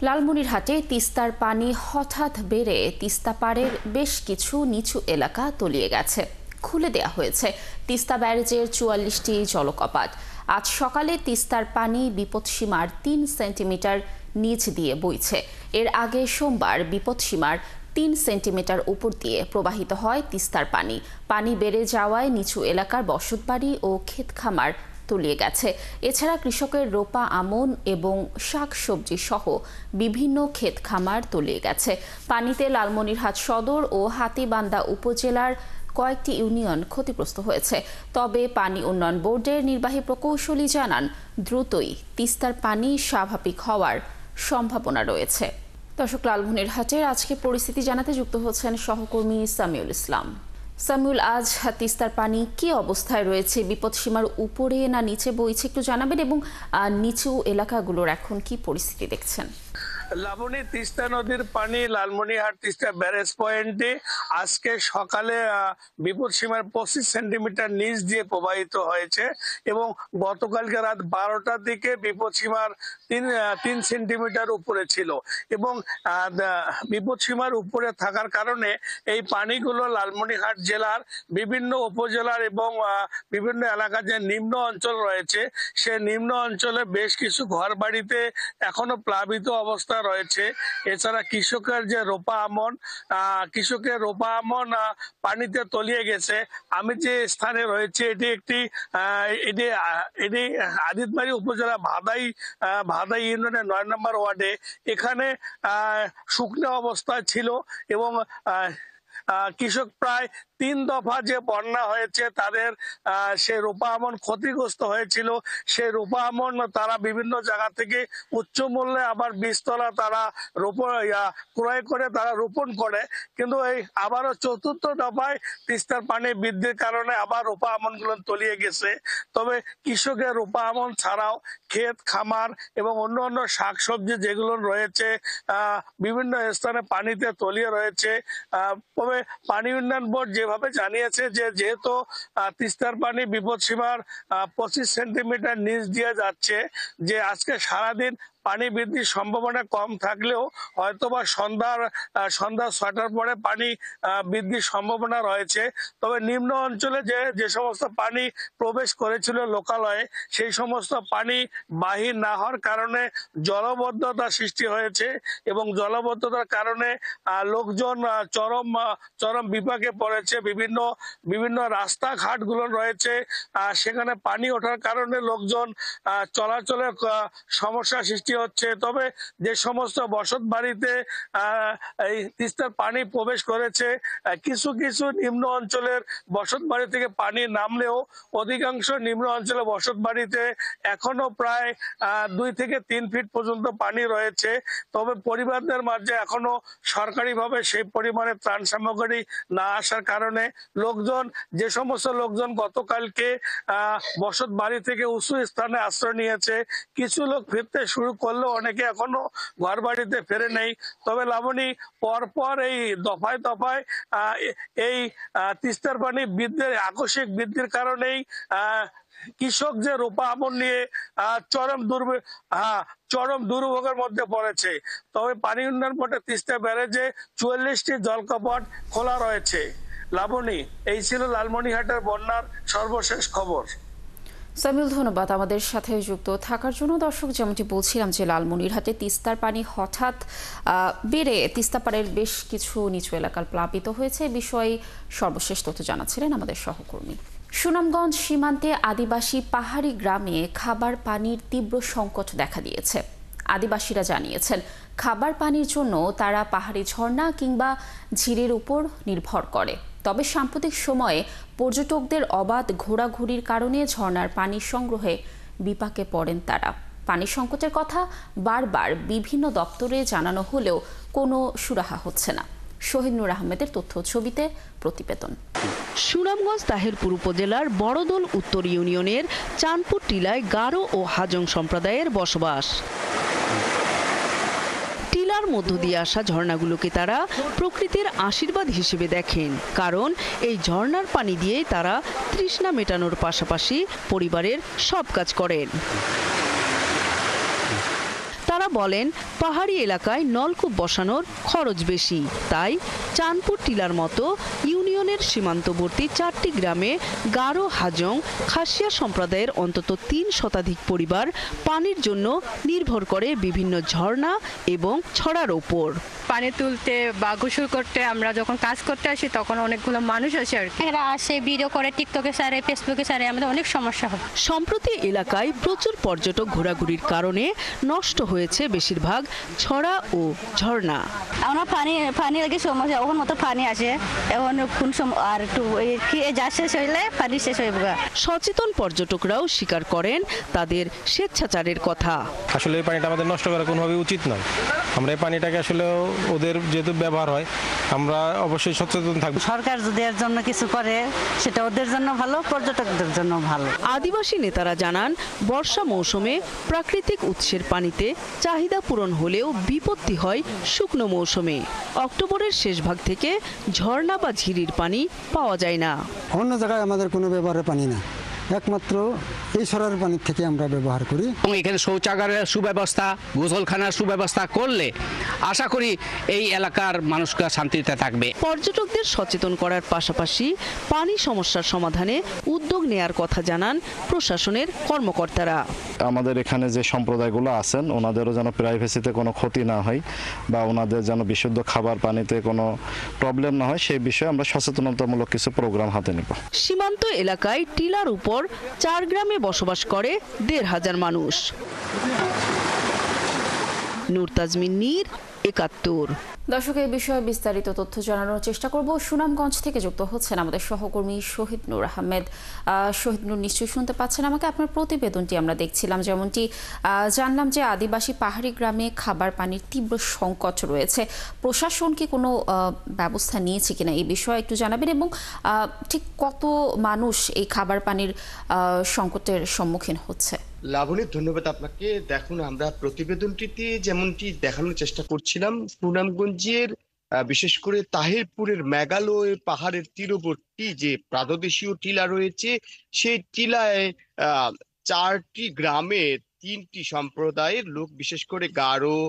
লালমনিরহাটে তিস্তার পানি হঠাৎ বেড়ে তিস্তা পাড়ের বেশ কিছু নিচু এলাকা তলিয়ে গেছে। খুলে দেয়া হয়েছে তিস্তা ব্যারেজের ৪৪টি জলকপাট। আজ সকালে তিস্তার পানি বিপদসীমার ৩ সেন্টিমিটার নিচ দিয়ে বইছে। এর আগে সোমবার বিপদসীমার ৩ সেন্টিমিটার উপর দিয়ে প্রবাহিত হয় তিস্তার পানি। পানি বেড়ে যাওয়ায় নিচু এলাকার বসতবাড়ি ও ক্ষেত খামার তলিয়ে গেছে। এছাড়া কৃষকের রোপা আমন এবং শাকসবজি সহ বিভিন্ন ক্ষেত খামার তলিয়ে গেছে। পানিতে লালমনিরহাট সদর ও হাতীবান্ধা উপজেলার কয়েকটি ইউনিয়ন ক্ষতিগ্রস্ত হয়েছে। তবে পানি উন্নয়ন বোর্ডের নির্বাহী প্রকৌশলী জানান, দ্রুতই তিস্তার পানি স্বাভাবিক হওয়ার সম্ভাবনা রয়েছে। দর্শক, লালমনিরহাটের আজকে পরিস্থিতি জানাতে যুক্ত হচ্ছেন সহকর্মী সামিউল ইসলাম। সামিউল, আজ তিস্তার পানি কি অবস্থায় রয়েছে? বিপদসীমার উপরে না নিচে বইছে একটু জানাবেন, এবং নিচু এলাকাগুলোর এখন কি পরিস্থিতি দেখছেন? লাবণী তিস্তা নদীর পানি লালমনিরহাট তিস্তা ব্যারেজ পয়েন্টে আজকে সকালে বিপদসীমার 25 সেন্টিমিটার নিচ দিয়ে প্রবাহিত হয়েছে এবং গতকালকে রাত 12টার দিকে বিপদসীমার 3 সেন্টিমিটার উপরে ছিল এবং বিপদসীমার উপরে থাকার কারণে এই পানিগুলো লালমনিরহাট জেলার বিভিন্ন উপজেলার এবং বিভিন্ন এলাকার যে নিম্ন অঞ্চল রয়েছে সে নিম্ন অঞ্চলে বেশ কিছু ঘর বাড়িতে এখনো প্লাবিত অবস্থা রয়েছে। এছাড়া কৃষকের যে রোপা আমন পানিতে তলিয়ে গেছে। আমি যে স্থানে রয়েছে এটি আদিতবাড়ি উপজেলা ভাদাই ইউনিয়নের 9 নম্বর ওয়ার্ডে। এখানে শুকনো অবস্থায় ছিল এবং কৃষক প্রায় 3 দফা যে বন্যা হয়েছে তাদের সে রোপা আমন ক্ষতিগ্রস্ত হয়েছিল। সেই রোপা আমন তারা বিভিন্ন জায়গা থেকে উচ্চ মূল্যে আবার বীজতলা তারা ক্রয় করে তারা রোপণ করে, কিন্তু এই আবারও 4র্থ দফায় তিস্তার পানি বৃদ্ধির কারণে আবার রোপা আমন গুলো তলিয়ে গেছে। তবে কৃষকের রোপা আমন ছাড়াও ক্ষেত খামার এবং অন্য শাকসবজি যেগুলো রয়েছে বিভিন্ন স্থানে পানিতে তলিয়ে রয়েছে। তবে পানি উন্নয়ন বোর্ড যেভাবে জানিয়েছে যে যেহেতু তিস্তার পানি বিপদসীমার 25 সেন্টিমিটার নিচ দিয়ে যাচ্ছে, যে আজকে সারাদিন পানি বৃদ্ধির সম্ভাবনা কম থাকলেও হয়তোবা সন্ধ্যা 6টার পরে পানি বৃদ্ধির সম্ভাবনা রয়েছে। তবে নিম্ন অঞ্চলে যে সমস্ত পানি প্রবেশ করেছিল লোকালয়ে সেই সমস্ত পানি বাহির না হওয়ার কারণে জলবদ্ধতা সৃষ্টি হয়েছে এবং জলবদ্ধতার কারণে লোকজন চরম বিপাকে পড়েছে। বিভিন্ন রাস্তাঘাট গুলো রয়েছে, সেখানে পানি ওঠার কারণে লোকজন চলাচলে সমস্যা সৃষ্টি হচ্ছে। তবে যে সমস্ত বসত বাড়িতে এই তিস্তার পানি প্রবেশ করেছে, কিছু নিম্ন অঞ্চলের বসত বাড়ি থেকে পানি নামলেও অধিকাংশ নিম্ন অঞ্চলের বসত বাড়িতে এখনো প্রায় 2 থেকে 3 ফিট পর্যন্ত পানি রয়েছে। তবে পরিবারদের মাঝে এখনো সরকারিভাবে সেই পরিমাণে ত্রাণ সামগ্রী না আসার কারণে যে সমস্ত লোকজন গতকালকে বসত বাড়ি থেকে উঁচু স্থানে আশ্রয় নিয়েছে, কিছু লোক ফিরতে শুরু করলেও অনেকে এখনো ঘর বাড়িতে ফেরে নেই। তবে লাবণী, পরপর এই দফায় এই তিস্তার পানি আকস্মিক বৃদ্ধির কারণেই কৃষক যে রোপা আমন নিয়ে চরম দুর্ভোগের মধ্যে পড়েছে। তবে পানি উন্নয়ন বোর্ডে তিস্তা ব্যারেজে 44টি জলকপাট খোলা রয়েছে। লাবণী, এই ছিল লালমনিরহাটের বন্যার সর্বশেষ খবর। সামিউল, ধন্যবাদ আমাদের সাথে যুক্ত থাকার জন্য। দর্শক, যেমনটি বলছিলাম যে লালমনিরহাটে তিস্তার পানি হঠাৎ বেড়ে তিস্তা পাড়ের বেশ কিছু নিচু এলাকার প্লাবিত হয়েছে। এই বিষয়ে সর্বশেষ তথ্য জানাচ্ছিলেন আমাদের সহকর্মী। সুনামগঞ্জ সীমান্তে আদিবাসী পাহাড়ি গ্রামে খাবার পানির তীব্র সংকট দেখা দিয়েছে। আদিবাসীরা জানিয়েছেন, খাবার পানির জন্য তারা পাহাড়ি ঝর্ণা কিংবা ঝিরির উপর নির্ভর করে। তবে সাম্প্রতিক সময়ে পর্যটকদের অবাধ ঘোরাঘুরির কারণে ঝর্ণার পানি সংগ্রহে বিপাকে পড়েন তারা। পানি সংকটের কথা বারবার বিভিন্ন দপ্তরে জানানো হলেও কোনো সুরাহা হচ্ছে না। শহীদ নূর আহমেদের তথ্য ছবিতে প্রতিবেদন। সুনামগঞ্জ তাহেরপুর উপজেলার বড়দোল উত্তর ইউনিয়নের চাঁদপুর টিলায় গারো ও হাজং সম্প্রদায়ের বসবাস। টিলার মধ্য দিয়ে আসা ঝর্ণাগুলোকে তারা প্রকৃতির আশীর্বাদ হিসেবে দেখেন, কারণ এই ঝর্ণার পানি দিয়েই তারা তৃষ্ণা মেটানোর পাশাপাশি পরিবারের সব কাজ করেন। তারা বলেন, পাহাড়ি এলাকায় নলকূপ বসানোর খরচ বেশি, তাই চাঁদপুর টিলার মতো ইউনিয়নের সীমান্তবর্তী 4টি গ্রামে গারো, হাজং, খাসিয়া সম্প্রদায়ের অন্তত 3 শতাধিক পরিবার পানির জন্য নির্ভর করে বিভিন্ন ঝর্ণা এবং ছড়ার ওপর। পানি তুলতে বা গোসল করতে আমরা যখন কাজ করতে আসি তখন অনেকগুলো মানুষ আসে আর কি, এরা আসে ভিডিও করে, টিকটকে ছাড়ে, ফেসবুকে ছাড়ে, আমাদের অনেক সমস্যা হয়। সম্প্রতি এলাকায় প্রচুর পর্যটক ঘোরাঘুরির কারণে নষ্ট হয়েছে বেশিরভাগ ছড়া ও ঝর্ণা। আমরা পানি লাগে সমস্যা, ওখান মতো পানি আসে, এখন কোন আর একটু যা শেষ হইলে পানি শেষ হয়ে যাবে। সচেতন পর্যটকরাও স্বীকার করেন তাদের স্বেচ্ছাচারের কথা। আসলে এই পানিটা আমাদের নষ্ট করা কোনোভাবে উচিত নয়। আমরা এই পানিটাকে আসলে ওদের যেহেতু ব্যবহার হয়, আমরা অবশ্যই সচেতন থাকবো। সরকার যদি এর জন্য কিছু করে সেটা ওদের জন্য ভালো, পর্যটকদের জন্য ভালো। আদিবাসী নেতারা জানান, বর্ষা মৌসুমে প্রাকৃতিক উৎসের পানিতে চাহিদা পূরণ হলেও বিপত্তি হয় শুকনো মৌসুমে। অক্টোবরের শেষ ভাগ থেকে ঝর্ণা বা ঝিরির পানি পাওয়া যায় না। অন্য জায়গায় আমাদের কোনো ব্যবহারের পানি না, একমাত্র এই সরার পানির থেকে আমরা ব্যবহার করি। এখানে শৌচাগারের সুব্যবস্থা, গোসলখানার সুব্যবস্থা করলে আশা করি এই এলাকার মানুষরা শান্তিতে থাকবে। পর্যটকদের সচেতন করার পাশাপাশি পানি সমস্যার সমাধানে উদ্যোগ নেয়ার কথা জানান প্রশাসনের কর্মকর্তারা। আমাদের এখানে যে সম্প্রদায়গুলো আছেন ওনাদেরও যেন প্রাইভেসিতে কোনো ক্ষতি না হয় বা ওনাদের যেন বিশুদ্ধ খাবার পানিতে কোনো প্রবলেম না হয়, সেই বিষয়ে আমরা সচেতনতামূলক কিছু প্রোগ্রাম হাতে নিব। সীমান্ত এলাকায় টিলার উপর 4 গ্রামে বসবাস করে 1,500 মানুষ। নূর তাজমিন নীর, 71। দর্শক, এই বিষয়ে বিস্তারিত তথ্য জানানোর চেষ্টা করব। সুনামগঞ্জ থেকে যুক্ত হচ্ছেন আমাদের সহকর্মী শহীদ নূর আহমেদ। শহীদ নূর, নিশ্চয়ই শুনতে পাচ্ছেন আমাকে? আপনার প্রতিবেদনটি আমরা দেখছিলাম, যেমনটি জানলাম যে আদিবাসী পাহাড়ি গ্রামে খাবার পানির তীব্র সংকট রয়েছে। প্রশাসন কি কোনো ব্যবস্থা নিয়েছে কিনা এই বিষয়ে একটু জানাবেন, এবং ঠিক কত মানুষ এই খাবার পানির সংকটের সম্মুখীন হচ্ছে? লাবণী, ধন্যবাদ আপনাকে। দেখুন, আমরা প্রতিবেদনটিতে যেমনটি দেখানোর চেষ্টা করছিলাম, সুনামগঞ্জের বিশেষ করে তাহিরপুরের মেঘালয় পাহাড়ের তীরবর্তী যে প্রাদেশীয় টিলা রয়েছে, সেই টিলায় 4টি গ্রামে 3টি সম্প্রদায়ের লোক, বিশেষ করে গারো,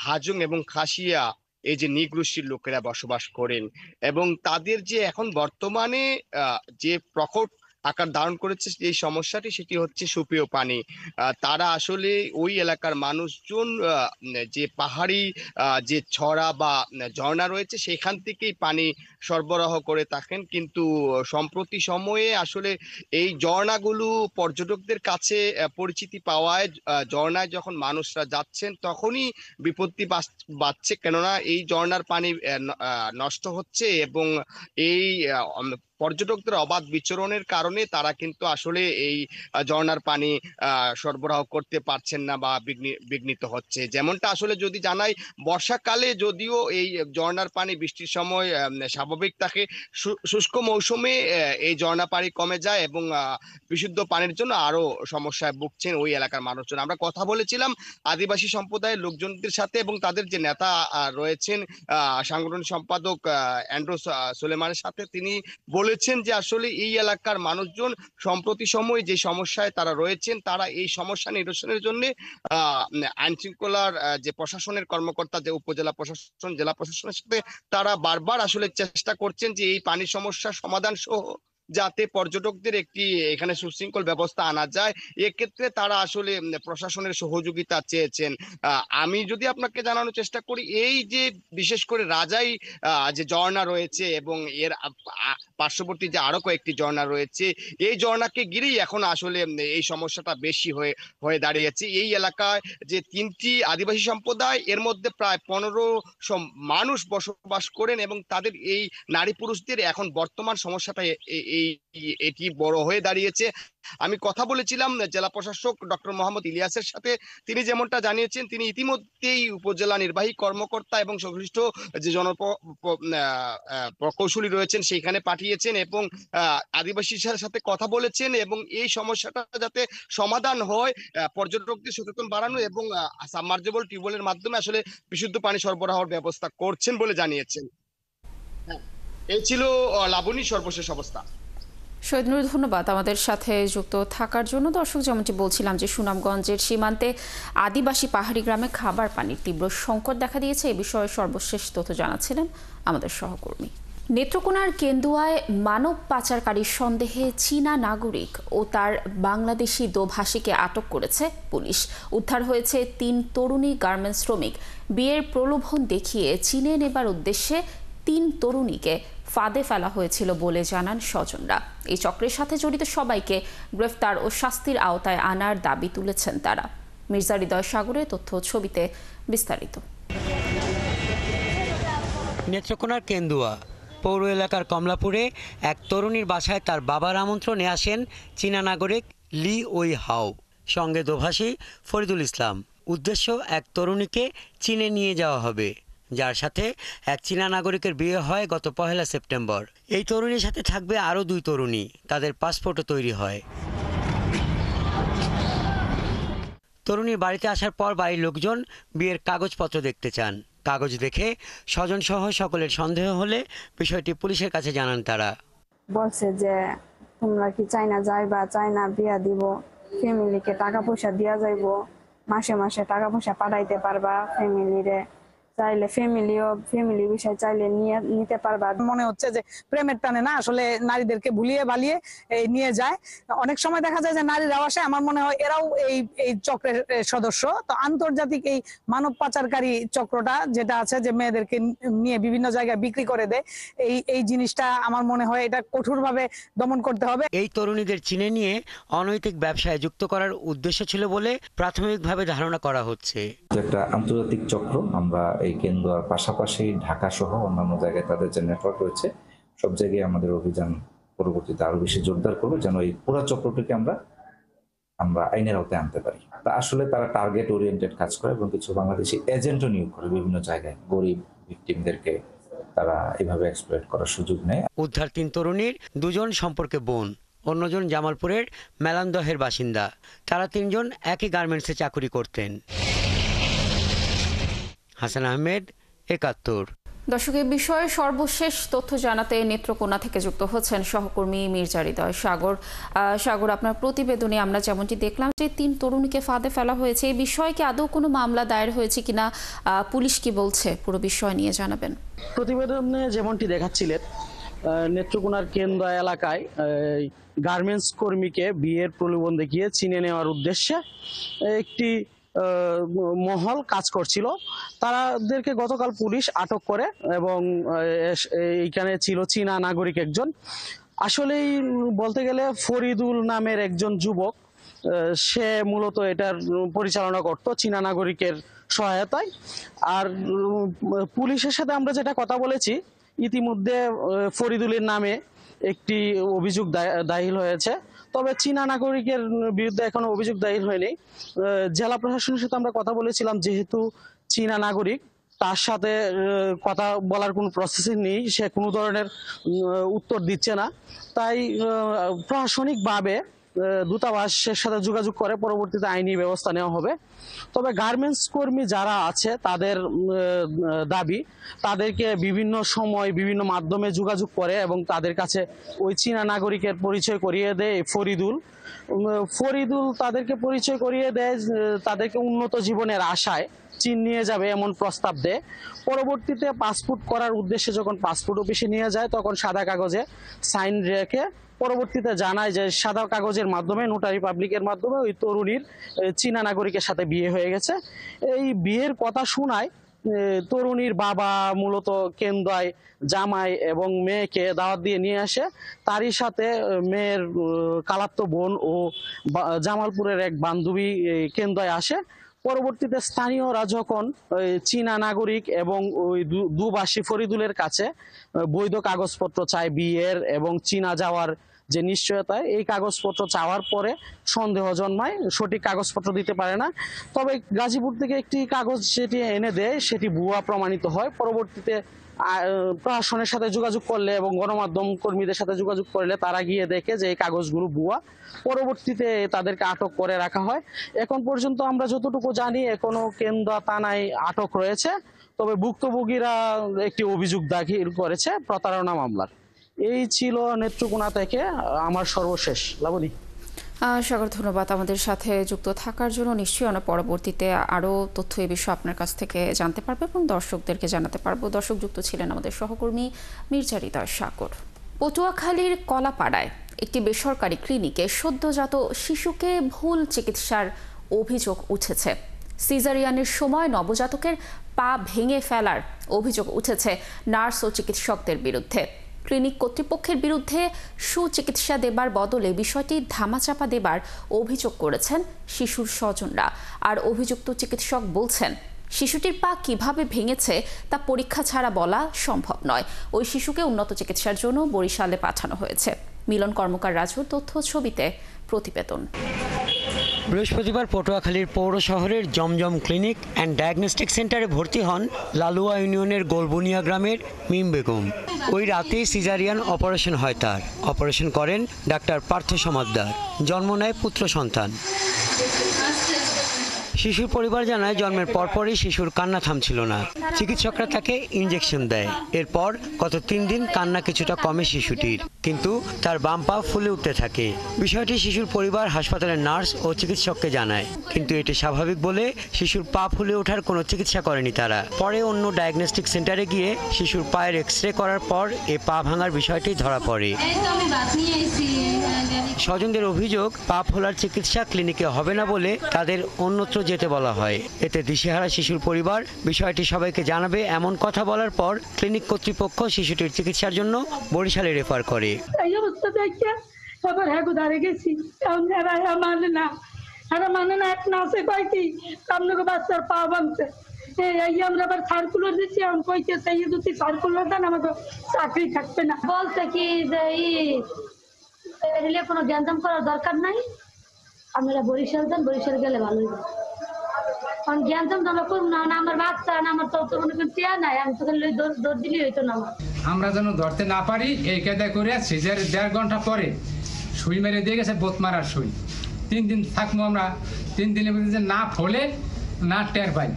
হাজং এবং খাসিয়া, এই যে নিগ্রোষ্ঠীর লোকেরা বসবাস করেন, এবং তাদের যে এখন বর্তমানে যে প্রকট আকার ধারণ করেছে এই সমস্যাটি, সেটি হচ্ছে সুপেয় পানি। তারা আসলে ওই এলাকার মানুষজন যে পাহাড়ি যে ছড়া বা ঝর্ণা রয়েছে সেখান থেকেই পানি সরবরাহ করে থাকেন, কিন্তু সম্প্রতি সময়ে আসলে এই ঝর্ণাগুলো পর্যটকদের কাছে পরিচিতি পাওয়ায় ঝর্ণায় যখন মানুষরা যাচ্ছেন তখনই বিপত্তি বাড়ছে, কেননা এই ঝর্ণার পানি নষ্ট হচ্ছে এবং এই পর্যটকদের অবাধ বিচরণের কারণে তারা কিন্তু আসলে এই ঝর্ণার পানি সরবরাহ করতে পারছেন না বা বিঘ্নিত হচ্ছে। যেমনটা আসলে যদি জানাই, বর্ষাকালে যদিও এই ঝর্ণার পানি বৃষ্টির সময় স্বাভাবিক থাকে, শুষ্ক মৌসুমে এই ঝর্ণা পানি কমে যায় এবং বিশুদ্ধ পানির জন্য আরো সমস্যায় ভুগছেন ওই এলাকার মানুষজন। আমরা কথা বলেছিলাম আদিবাসী সম্প্রদায়ের লোকজনদের সাথে এবং তাদের যে নেতা রয়েছেন, সাংগঠনিক সম্পাদক অ্যান্ড্রু সুলেমানের সাথে। তিনি বলেছেন যে আসলে এই এলাকার মানুষজন সম্প্রতি সময়ে যে সমস্যায় তারা রয়েছেন, তারা এই সমস্যা নিরসনের জন্য আইন শৃঙ্খলার যে প্রশাসনের কর্মকর্তা, যে উপজেলা প্রশাসন, জেলা প্রশাসনের সাথে তারা বারবার আসলে চেষ্টা করছেন যে এই পানি সমস্যার সমাধান সহ যাতে পর্যটকদের একটি এখানে সুশৃঙ্খল ব্যবস্থা আনা যায়, এক্ষেত্রে তারা আসলে প্রশাসনের সহযোগিতা চেয়েছেন। আমি যদি আপনাকে জানানোর চেষ্টা করি, এই যে বিশেষ করে রাজাই যে ঝর্ণা রয়েছে এবং এর পার্শ্ববর্তী যে আরো কয়েকটি ঝর্ণা রয়েছে, এই ঝর্ণাকে ঘিরেই এখন আসলে এই সমস্যাটা বেশি হয়ে দাঁড়িয়েছে। এই এলাকায় যে 3টি আদিবাসী সম্প্রদায়, এর মধ্যে প্রায় 1500 মানুষ বসবাস করেন এবং তাদের এই নারী পুরুষদের এখন বর্তমান সমস্যাটা এটি বড় হয়ে দাঁড়িয়েছে। আমি কথা বলেছিলাম জেলা প্রশাসক ডক্টর মোহাম্মদ ইলিয়াসের সাথে। তিনি যেমনটা জানিয়েছেন, তিনি ইতিমধ্যেই উপজেলা নির্বাহী কর্মকর্তা এবং সংশ্লিষ্ট যে প্রকৌশলী রয়েছেন সেইখানে পাঠিয়েছেন এবং আদিবাসীর সাথে কথা বলেছেন এবং এই সমস্যাটা যাতে সমাধান হয়, পর্যটকদের সচেতন বাড়ানো এবং সাবমার্জেবল টিউবওয়েলের মাধ্যমে আসলে বিশুদ্ধ পানি সরবরাহের ব্যবস্থা করছেন বলে জানিয়েছেন। এই ছিল লাবণী সর্বশেষ অবস্থা। শহীদুর, ধন্যবাদ আমাদের সাথে যুক্ত থাকার জন্য। দর্শক, যেমনটি বলছিলাম যে সুনামগঞ্জের সীমান্তে আদিবাসী পাহাড়ি গ্রামে খাবার পানির তীব্র সংকট দেখা দিয়েছে। এ বিষয়ে সর্বশেষ তথ্য জানাচ্ছিলেন আমাদের সহকর্মী। নেত্রকোনার কেন্দুয়ায় মানব পাচারকারীর সন্দেহে চীনা নাগরিক ও তার বাংলাদেশি দোভাষীকে আটক করেছে পুলিশ। উদ্ধার হয়েছে 3 তরুণী গার্মেন্টস শ্রমিক। বিয়ের প্রলোভন দেখিয়ে চীনে নেবার উদ্দেশ্যে 3 তরুণীকে ফাঁদে ফেলা হয়েছিল বলে জানান স্বজনরা। এই চক্রের সাথে জড়িত সবাইকে গ্রেফতার ও শাস্তির আওতায় আনার দাবি তুলেছেন তারা। মির্জা হৃদয় সাগরের তথ্য ছবিতে বিস্তারিত। নেত্রকোনার কেন্দুয়া পৌর এলাকার কমলাপুরে এক তরুণীর বাসায় তার বাবার আমন্ত্রণে আসেন চীনা নাগরিক লি ওই হাও, সঙ্গে দোভাষী ফরিদুল ইসলাম। উদ্দেশ্য, এক তরুণীকে চীনে নিয়ে যাওয়া হবে, যার সাথে এক চীনা নাগরিকের বিয়ে হয় গত 1 সেপ্টেম্বর। এই তরুণীর সাথে থাকবে আরও 2 তরুণী। তাদের পাসপোর্টও তৈরি হয়। তরুণীর বাড়িতে আসার পর বাড়ির লোকজন বিয়ের কাগজপত্র দেখতে চান। কাগজ দেখে স্বজনসহ সকলের সন্দেহ হলে বিষয়টি পুলিশের কাছে জানান তারা। বলছে যে তোমরা কি চাইনা যাইবা, চাইনা বিয়া দিব, ফ্যামিলিকে টাকা পয়সা দিয়া যাইব, মাসে মাসে টাকা পয়সা পাঠাইতে পারবা ফ্যামিলিরে, চাইলে ফ্যামিলি বিষয় চাইলে নিতে পারবা। মনে হচ্ছে যে প্রেমের টানে না আসলে নারীদেরকে ভুলিয়ে বালিয়ে নিয়ে যায়। অনেক সময় দেখা যায় যে নারীরাও আসে, আমার মনে হয় এরাও এই চক্রের সদস্য। তো আন্তর্জাতিক এই মানব পাচারকারী চক্রটা যেটা আছে, যে মেয়েদেরকে নিয়ে বিভিন্ন জায়গায় বিক্রি করে দেয়, এই জিনিসটা আমার মনে হয় এটা কঠোরভাবে দমন করতে হবে। এই তরুণীদের চীনে নিয়ে অনৈতিক ব্যবসায় যুক্ত করার উদ্দেশ্য ছিল বলে প্রাথমিকভাবে ধারণা করা হচ্ছে। একটা আন্তর্জাতিক চক্র। আমরা এই কেন্দুয়ার পাশাপাশি ঢাকা সহ অন্যান্য জায়গায় তাদের যে নেটওয়ার্ক রয়েছে, সব জায়গায় আমাদের অভিযান পরবর্তীতে আরো বেশি জোরদার করবো, যেন এই পুরো চক্রটিকে আমরা আইনের আওতায় আনতে পারি। তা আসলে তারা টার্গেট ওরিয়েন্টেড কাজ করে এবং কিছু বাংলাদেশি এজেন্টও নিয়োগ করে বিভিন্ন জায়গায়। গরিব ভিকটিমদেরকে তারা এভাবে এক্সপ্লয়েট করার সুযোগ নেয়। উদ্ধার 3 তরুণীর 2 জন সম্পর্কে বোন, অন্যজন জামালপুরের মেলান্দহের বাসিন্দা। তারা 3 জন একই গার্মেন্টসে চাকুরি করতেন। হাসান আহমেদ, 71। দর্শক, এই বিষয়ে সর্বশেষ তথ্য জানাতে নেত্রকোনা থেকে যুক্ত হচ্ছেন সহকর্মী মির্জা হৃদয় সাগর। সাগর, আপনার প্রতিবেদনে আমরা যেমনটি দেখলাম যে 3 তরুণীকে ফাঁদে ফেলা হয়েছে। এই বিষয়ে কি আদৌ কোনো মামলা দায়ের হয়েছে কিনা, পুলিশ কি বলছে, পুরো বিষয় নিয়ে জানাবেন। প্রতিবেদনে যেমনটি দেখাচ্ছিলেন, নেত্রকোনার কেন্দুয়া এলাকায় গার্মেন্টস কর্মীকে বিয়ের প্রলোভন দেখিয়ে চীনে নেওয়ার উদ্দেশ্যে একটি মহল কাজ করছিল। তাদেরকে গতকাল পুলিশ আটক করে এবং এইখানে ছিল চীনা নাগরিক একজন। আসলেই বলতে গেলে ফরিদুল নামের একজন যুবক, সে মূলত এটার পরিচালনা করত চীনা নাগরিকের সহায়তায়। আর পুলিশের সাথে আমরা যেটা কথা বলেছি, ইতিমধ্যে ফরিদুলের নামে একটি অভিযোগ দাখিল হয়েছে। তবে চীনা নাগরিকের বিরুদ্ধে এখনো অভিযোগ দায়ের হয়নি। জেলা প্রশাসনের সাথে আমরা কথা বলেছিলাম, যেহেতু চীনা নাগরিক, তার সাথে কথা বলার কোনো প্রসেসিং নেই, সে কোনো ধরনের উত্তর দিচ্ছে না। তাই প্রশাসনিকভাবে দূতাবাসের সাথে যোগাযোগ করে পরবর্তীতে আইনি ব্যবস্থা নেওয়া হবে। তবে গার্মেন্টস কর্মী যারা আছে তাদের দাবি, তাদেরকে বিভিন্ন সময় বিভিন্ন মাধ্যমে যোগাযোগ করে এবং তাদের কাছে ওই চীনা নাগরিকের পরিচয় করিয়ে দেয় ফরিদুল। তাদেরকে পরিচয় করিয়ে দেয়, তাদেরকে উন্নত জীবনের আশায় চীন নিয়ে যাবে এমন প্রস্তাব দেয়। পরবর্তীতে পাসপোর্ট করার উদ্দেশ্যে যখন পাসপোর্ট অফিসে নিয়ে যায়, তখন সাদা কাগজে সাইন রেখে পরবর্তীতে জানায় যে সাদা কাগজের মাধ্যমে, নোটারি পাবলিকের মাধ্যমে ওই তরুণীর চীনা নাগরিকের সাথে বিয়ে হয়ে গেছে। এই বিয়ের কথা শোনায় তরুণীর বাবা মূলত কেন্দুয়ায় জামাই এবং মেয়েকে দাওয়াত দিয়ে নিয়ে আসে। তারই সাথে মেয়ের খালাতো বোন ও জামালপুরের এক বান্ধবী কেন্দুয়ায় আসে। পরবর্তীতে স্থানীয়রা যখন চীনা নাগরিক এবং ওই দুবাসী ফরিদুলের কাছে বৈধ কাগজপত্র চায় বিয়ের এবং চীনা যাওয়ার যে নিশ্চয়তা, এই কাগজপত্র চাওয়ার পরে সন্দেহ জন্মায়, সঠিক কাগজপত্র দিতে পারে না। তবে গাজীপুর থেকে একটি কাগজ সেটি এনে দেয়, সেটি ভুয়া প্রমাণিত হয়। পরবর্তীতে প্রশাসনের সাথে যোগাযোগ করলে এবং গণমাধ্যম কর্মীদের সাথে যোগাযোগ করলে তারা গিয়ে দেখে যে এই কাগজগুলো ভুয়া। পরবর্তীতে তাদেরকে আটক করে রাখা হয়। এখন পর্যন্ত আমরা যতটুকু জানি, এখনো কেন্দুয়া থানায় আটক রয়েছে। তবে ভুক্তভোগীরা একটি অভিযোগ দাখিল করেছে প্রতারণা মামলার। এই ছিল নেত্রকোনা থেকে আমার সর্বশেষ। লাবণী। সাগর, ধন্যবাদ আমাদের সাথে যুক্ত থাকার জন্য। নিশ্চয়ই আমরা পরবর্তীতে আরও তথ্য এ বিষয়ে আপনার কাছ থেকে জানতে পারবো এবং দর্শকদেরকে জানাতে পারবো। দর্শক, যুক্ত ছিলেন আমাদের সহকর্মী মির্জা হৃদয় সাগর। পটুয়াখালীর কলাপাড়ায় একটি বেসরকারি ক্লিনিকে সদ্যজাত শিশুকে ভুল চিকিৎসার অভিযোগ উঠেছে। সিজারিয়ানের সময় নবজাতকের পা ভেঙে ফেলার অভিযোগ উঠেছে নার্স ও চিকিৎসকদের বিরুদ্ধে। ক্লিনিক কর্তৃপক্ষের বিরুদ্ধে সুচিকিৎসা দেবার বদলে বিষয়টি ধামাচাপা দেবার অভিযোগ করেছেন শিশুর স্বজনরা। আর অভিযুক্ত চিকিৎসক বলছেন, শিশুটির পা কিভাবে ভেঙেছে তা পরীক্ষা ছাড়া বলা সম্ভব নয়। ওই শিশুকে উন্নত চিকিৎসার জন্য বরিশালে পাঠানো হয়েছে। মিলন কর্মকার রাজুর তথ্য ছবিতে প্রতিবেদন। বৃহস্পতিবার পটুয়াখালীর পৌর শহরের জমজম ক্লিনিক অ্যান্ড ডায়াগনস্টিক সেন্টারে ভর্তি হন লালুয়া ইউনিয়নের গোলবুনিয়া গ্রামের মিম বেগম। ওই রাতেই সিজারিয়ান অপারেশন হয় তার। অপারেশন করেন ডাক্তার পার্থ সমাদ্দার। জন্ম নেয় পুত্র সন্তান। শিশুর পরিবার জানায়, জন্মের পরপরই শিশুর কান্না থামছিল না। চিকিৎসকরা তাকে ইনজেকশন দেয়। এরপর গত 3 দিন কান্না কিছুটা কমে শিশুটির, কিন্তু তার বাম পা ফুলে উঠতে থাকে। বিষয়টি শিশুর পরিবার হাসপাতালের নার্স ও চিকিৎসককে জানায়, কিন্তু এটি স্বাভাবিক বলে শিশুর পা ফুলে ওঠার কোনো চিকিৎসা করেনি তারা। পরে অন্য ডায়াগনস্টিক সেন্টারে গিয়ে শিশুর পায়ের এক্সরে করার পর এ পা ভাঙার বিষয়টি ধরা পড়ে। স্বজনদের অভিযোগ, পা ফোলার চিকিৎসা ক্লিনিকে হবে না বলে তাদের অন্যত্র যেতে বলা হয়। এতে দিশেহারা শিশুর পরিবার বিষয়টি সবাইকে জানাবে এমন কথা বলার পর ক্লিনিক কর্তৃপক্ষ শিশুটির চিকিৎসার জন্য বরিশালে রেফার করে। এই অবস্থা দেখে আবার হেগুদারে গেছি, মানে না এক নাসে কয় কি আপনাকে বাচ্চার পা ভাঙছে। এই আমরা আবার সার্কুলার দিচ্ছি, আমি কইতেছে যদি সার্কুলার দেন আমাকে চাকরি থাকবে না। বলছে কি যে কোনো জ্ঞানজাম করার দরকার নাই, আপনারা বরিশাল দেন, বরিশাল গেলে ভালো হবে। কারণ জ্ঞানজাম জমা করুন না, আমার বাচ্চা না, আমার তো কোনো চেয়া নাই, আমি তো দৌড় দিলেই হইতো না। আমরা যেন ধরতে না পারি এই কায়দা করে সিজার 1.5 ঘন্টা পরে সুই মেরে দিয়ে গেছে, বোত মারার সুই। 3 দিন থাকবো আমরা, 3 দিনের মধ্যে না ফলে না টের পাই।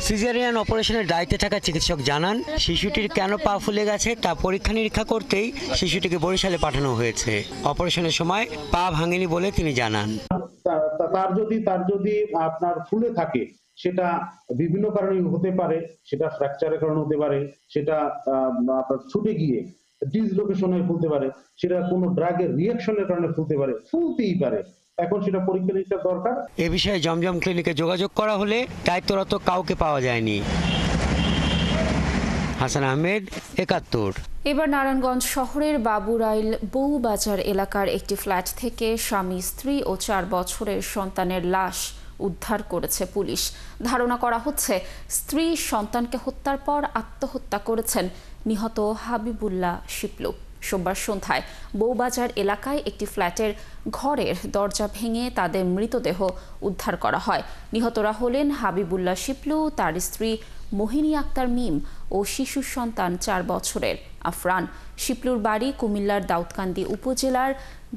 সিজারিয়ান অপারেশনের দায়িত্বে থাকা চিকিৎসক জানান, শিশুটির কেন পা ফুলে গেছে তা পরীক্ষা নিরীক্ষা করতেই শিশুটিকে বরিশালে পাঠানো হয়েছে। অপারেশনের সময় পা ভাঙেনি বলে তিনি জানান। তার যদি আপনার ফুলে থাকে, সেটা বিভিন্ন কারণে হতে পারে, সেটা ফ্র্যাকচারের কারণে হতে পারে, সেটা আপনার ছুটে গিয়ে ডিসলোকেশনে ফুলতে পারে, সেটা কোনো ড্রাগের রিঅ্যাকশনের কারণে ফুলতে পারে, ফুলতেই পারে। এখন সেটা পরীক্ষা নিরীক্ষা দরকার। এ বিষয়ে জমজম ক্লিনিকে যোগাযোগ করা হলে দায়িত্বরত কাউকে পাওয়া যায়নি। হাসান আহমেদ, 71। এবার নারায়ণগঞ্জ শহরের বাবুরাইল বউবাজার এলাকার একটি ফ্ল্যাট থেকে স্বামী, স্ত্রী ও 4 বছরের সন্তানের লাশ উদ্ধার করেছে পুলিশ। ধারণা করা হচ্ছে স্ত্রী সন্তানকে হত্যার পর আত্মহত্যা করেছেন নিহত হাবিবুল্লাহ শিপলু। সোমবার সন্ধ্যায় বউবাজার এলাকায় একটি ফ্ল্যাটের ঘরের দরজা ভেঙে তাদের মৃতদেহ উদ্ধার করা হয়। নিহতরা হলেন হাবিবুল্লাহ শিপলু, তার স্ত্রী মোহিনী আক্তার মিম ও শিশু সন্তান 4 বছরের আফরান। শিপলুর বাড়ি কুমিল্লার দাউদকান্দি উপজেলার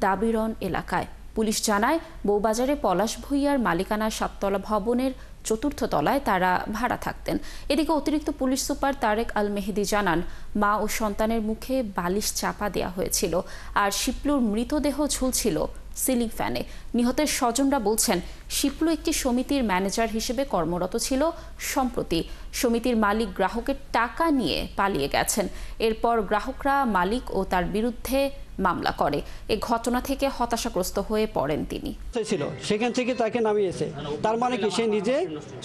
দাবিরন এলাকায়। পুলিশ জানায়, বউবাজারে পলাশ ভূঁইয়ার মালিকানা 7 তলা ভবনের 4র্থ তলায় তারা ভাড়া থাকতেন। এদিকে অতিরিক্ত পুলিশ সুপার তারেক আল মেহেদি জানান, মা ও সন্তানের মুখে বালিশ চাপা দেওয়া হয়েছিল আর শিপলুর মৃতদেহ ঝুলছিল সিলিং ফ্যানে। নিহতের স্বজনরা বলছেন, শিপলু একটি সমিতির ম্যানেজার হিসেবে কর্মরত ছিল। সম্প্রতি সমিতির মালিক গ্রাহকের টাকা নিয়ে পালিয়ে গেছেন। এরপর গ্রাহকরা মালিক ও তার বিরুদ্ধে মামলা করে। এ ঘটনা থেকে হতাশাগ্রস্ত হয়ে পড়েন তিনি। সেখান থেকে তাকে নামিয়েছে, তার মানে কি সে নিজে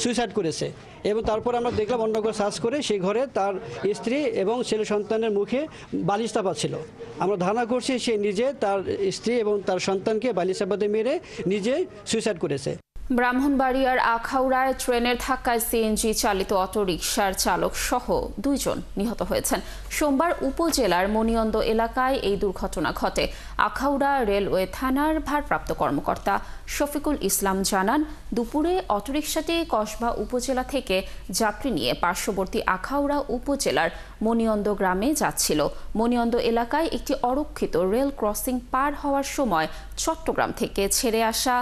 সুইসাইড করেছে। এবং তারপর আমরা দেখলাম অন্য ঘরে সার্চ করে সেই ঘরে তার স্ত্রী এবং ছেলে সন্তানের মুখে বালিশ চাপা ছিল। আমরা ধারণা করছি সে নিজে তার স্ত্রী এবং তার সন্তানকে বালিশ চাপাতে মেরে নিজে সুইসাইড করেছে। ব্রাহ্মণবাড়িয়ার আখাউড়ায় ট্রেনের ধাক্কায় সিএনজি চালিত অটোরিকশার চালক সহ 2 জন নিহত হয়েছেন। সোমবার উপজেলার মনিয়ন্দ এলাকায় এই দুর্ঘটনা ঘটে। আখাউড়া রেলওয়ে থানার ভারপ্রাপ্ত কর্মকর্তা শফিকুল ইসলাম জানান, দুপুরে অটোরিকশাটি কসবা উপজেলা থেকে যাত্রী নিয়ে পার্শ্ববর্তী আখাউড়া উপজেলার মনিয়ন্দ গ্রামে যাচ্ছিল। মনিয়ন্দ এলাকায় একটি অরক্ষিত রেল ক্রসিং পার হওয়ার সময় চট্টগ্রাম থেকে ছেড়ে আসা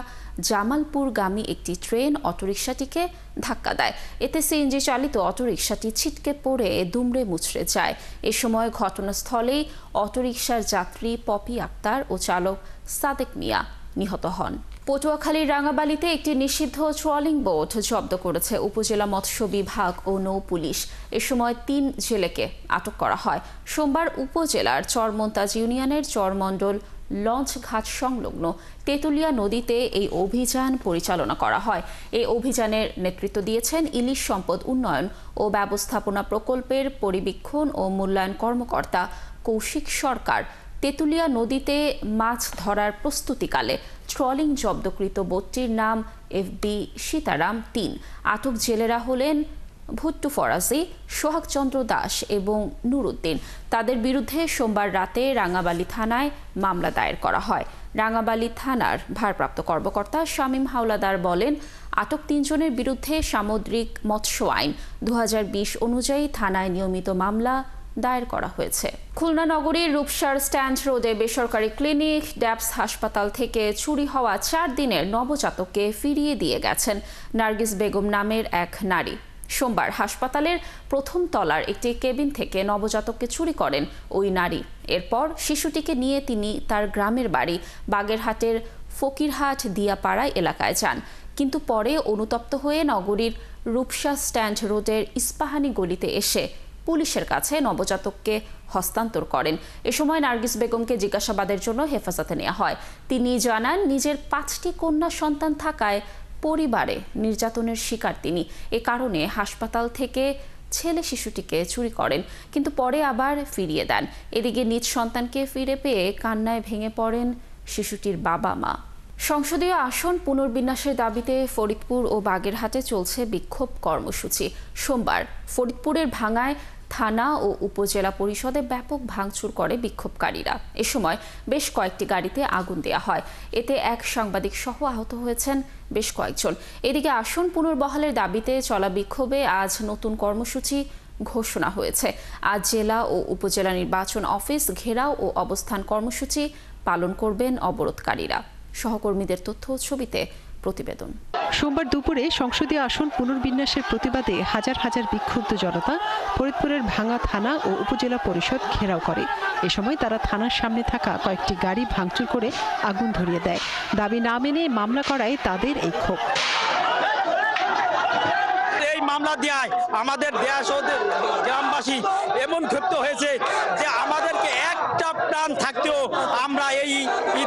জামালপুরগামী একটি ট্রেন অটোরিকশাটিকে ধাক্কা দেয়। এতে সিএনজি চালিত অটোরিকশাটি ছিটকে পড়ে দুমড়ে মুচড়ে যায়। এ সময় ঘটনাস্থলেই অটোরিকশার যাত্রী পপি আক্তার ও চালক সাদেক মিয়া নিহত হন। পটুয়াখালীর রাঙাবালিতে একটি নিষিদ্ধ ট্রলিং বোট জব্দ করেছে উপজেলা মৎস্য বিভাগ ও নৌ পুলিশ। এ সময় ৩ জেলেকে আটক করা হয়। সোমবার উপজেলার চরমন্তাজ ইউনিয়নের চরমণ্ডল লঞ্চ ঘাট সংলগ্ন তেতুলিয়া নদীতে এই অভিযান পরিচালনা করা হয়। এই অভিযানের নেতৃত্ব দিয়েছেন ইলিশ সম্পদ উন্নয়ন ও ব্যবস্থাপনা প্রকল্পের পরিবীক্ষণ ও মূল্যায়ন কর্মকর্তা কৌশিক সরকার। তেতুলিয়া নদীতে মাছ ধরার প্রস্তুতিকালে ট্রলিং জব্দকৃত বোটটির নাম FB সীতারাম ৩। আটক জেলেরা হলেন ভুট্টু ফরাজি, সোহাগচন্দ্র দাস এবং নুরুদ্দিন। তাদের বিরুদ্ধে সোমবার রাতে রাঙাবালি থানায় মামলা দায়ের করা হয়। রাঙাবালি থানার ভারপ্রাপ্ত কর্মকর্তা শামীম হাওলাদার বলেন, আটক ৩ জনের বিরুদ্ধে সামুদ্রিক মৎস্য আইন ২০২০ অনুযায়ী থানায় নিয়মিত মামলা দায়ের করা হয়েছে। খুলনা নগরীর রূপসার স্ট্যান্ড রোডে বেসরকারি ক্লিনিক ড্যাপস হাসপাতাল থেকে চুরি হওয়া ৪ দিনের নবজাতককে ফিরিয়ে দিয়ে গেছেন নার্গিস বেগম নামের এক নারী। সোমবার হাসপাতালের প্রথম তলার একটি কেবিন থেকে নবজাতককে চুরি করেন ওই নারী। এরপর শিশুটিকে নিয়ে তিনি তার গ্রামের বাড়ি বাগেরহাটের ফকিরহাট দিয়াপাড়ায় এলাকায় যান, কিন্তু পরে অনুতপ্ত হয়ে নগরীর রূপসা স্ট্যান্ড রোডের ইস্পাহানি গলিতে এসে পুলিশের কাছে নবজাতককে হস্তান্তর করেন। এ সময় নার্গিস বেগমকে জিজ্ঞাসাবাদের জন্য হেফাজতে নেওয়া হয়। তিনি জানান, নিজের 5টি কন্যা সন্তান থাকায় পরিবারে নির্যাতনের শিকার তিনি। এ কারণে হাসপাতাল থেকে ছেলে শিশুটিকে চুরি করেন, কিন্তু পরে আবার ফিরিয়ে দেন। এদিকে নিজ সন্তানকে ফিরে পেয়ে কান্নায় ভেঙে পড়েন শিশুটির বাবা মা। সংসদীয় আসন পুনর্বিন্যাসের দাবিতে ফরিদপুর ও বাগেরহাটে চলছে বিক্ষোভ কর্মসূচি। সোমবার ফরিদপুরের ভাঙ্গায় থানা ও উপজেলা পরিষদে ব্যাপক ভাঙচুর করে বিক্ষোভকারীরা। এ সময় বেশ কয়েকটি গাড়িতে আগুন দেওয়া হয়। এতে এক সাংবাদিক সহ আহত হয়েছেন বেশ কয়েকজন। এদিকে আসন পুনর্বহালের দাবিতে চলা বিক্ষোভে আজ নতুন কর্মসূচি ঘোষণা হয়েছে। আজ জেলা ও উপজেলা নির্বাচন অফিস ঘেরাও ও অবস্থান কর্মসূচি পালন করবেন অবরোধকারীরা। সহকর্মীদের তথ্য ছবিতে প্রতিবেদন। সোমবার দুপুরে সংসদীয় আসন পুনর্বিন্যাসের প্রতিবাদে হাজার হাজার বিক্ষুব্ধ জনতা ফরিদপুরের ভাঙ্গা থানা ও উপজেলা পরিষদ ঘেরাও করে। এ সময় তারা থানার সামনে থাকা কয়েকটি গাড়ি ভাঙচুর করে আগুন ধরিয়ে দেয়। দাবি না মেনে মামলা করায় তাদের এই ক্ষোভ। এই মামলা দেয় আমাদের দেশ ও গ্রামবাসী এমন ক্ষুব্ধ হয়েছে যে আমাদেরকে একটা প্রাণ থাকতেও আমরা এই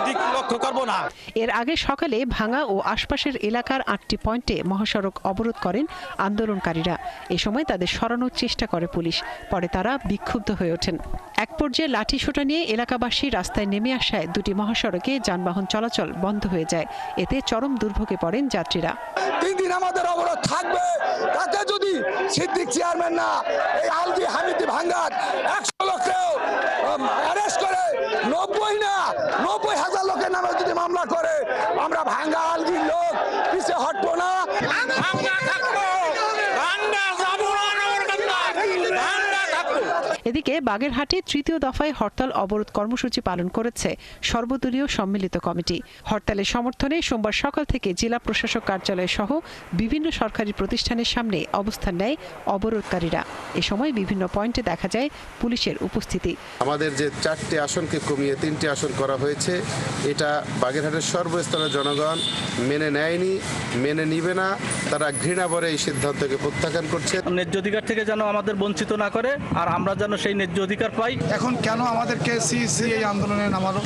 দিক লক্ষ্য করব না। এর আগে সকালে ভাঙ্গা ও আশপাশের এলাকার 8টি পয়েন্টে মহাসড়ক অবরোধ করেন আন্দোলনকারীরা। এ সময় তাদের সরানোর চেষ্টা করে পুলিশ। পরে তারা বিক্ষুব্ধ হয়ে ওঠেন। এক পর্যায়ে লাঠিসোঁটা নিয়ে এলাকাবাসী রাস্তায় নেমে আসায় দুটি মহাসড়কে যানবাহন চলাচল বন্ধ হয়ে যায়। এতে চরম দুর্ভোগে পড়েন যাত্রীরা। 3 দিন আমাদের অবরোধ থাকবে। তাতে যদি সিদ্দিক চেয়ারম্যান না এই আলজি হামিদি ভাঙ্গার 100 লোককেও অ্যারেস্ট করে 90,000 লোকের নামে যদি মামলা করে, আমরা ভাঙ্গা আলজির লোক পিছিয়ে হটবো না। এদিকে বাগেরহাটে 3য় দফায় হরতাল অবরোধ কর্মসূচি পালন করেছে সর্বদলীয় সম্মিলিত কমিটি। হরতালের সমর্থনে সোমবার সকাল থেকে জেলা প্রশাসক কার্যালয় সহ বিভিন্ন সরকারি প্রতিষ্ঠানের সামনে অবস্থান নেয় অবরোধকারীরা। এ সময় বিভিন্ন পয়েন্টে দেখা যায় পুলিশের উপস্থিতি। আমাদের যে 4টি আসনকে কমিয়ে 3টি আসন করা হয়েছে, এটা বাগেরহাটের সর্বস্তরের জনগণ মেনে নেয়নি, মেনে নিবে না। তারা ঘৃণা ভরে এই সিদ্ধান্তকে প্রত্যাখ্যান করছে। ন্যায্য অধিকার থেকে যেন আমাদের বঞ্চিত না করে, আর আমরা যেন সেই ন্যায্য অধিকার পাই। এখন কেন আমাদেরকে সিইসি এই আন্দোলনে নামালো?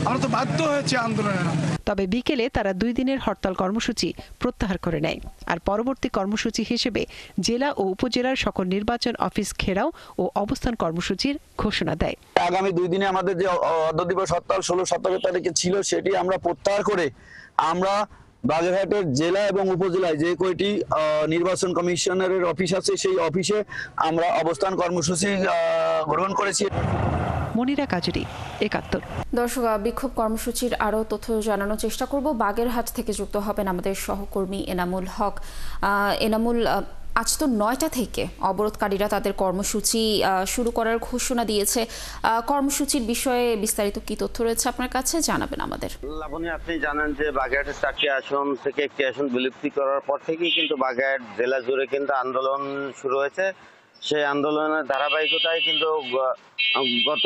আমরা তো বাধ্য হয়েছে আন্দোলনে নামতে। তবে বিকেলে তারা 2 দিনের হরতাল কর্মসূচি প্রত্যাহার করে নেয়। আর পরবর্তী কর্মসূচি হিসেবে জেলা ও উপজেলার সকল নির্বাচন অফিস ঘেরাও ও অবস্থান কর্মসূচির ঘোষণা দেয়। আগামী 2 দিনে আমাদের যে অর্ধদিবস হরতাল 16-17 তারিখে ছিল, সেটি আমরা প্রত্যাহার করে আমরা বাগেরহাটের জেলা এবং উপজেলায় যে কয়টি নির্বাচন কমিশনারের অফিস আছে, সেই অফিসে আমরা অবস্থান কর্মসূচি গ্রহণ করেছি। মনিরা কাজুরি, 71। দর্শক, বিক্ষোভ কর্মসূচির আরও তথ্য জানানোর চেষ্টা করব। বাগেরহাট থেকে যুক্ত হবেন আমাদের সহকর্মী এনামুল হক। এনামুল, আজ তো 9টা থেকে অবরোধকারীরা তাদের কর্মসূচি শুরু করার ঘোষণা দিয়েছে। কর্মসূচির বিষয়ে বিস্তারিত কি তথ্য রয়েছে আপনার কাছে জানাবেন আমাদের। লাবণী, আপনি জানেন যে বাগেরহাটের 4টি আসন থেকে একটি আসন বিলুপ্তি করার পর থেকেই কিন্তু বাগেরহাট জেলা জুড়ে কিন্তু আন্দোলন শুরু হয়েছে। সেই আন্দোলনের ধারাবাহিকতায় কিন্তু গত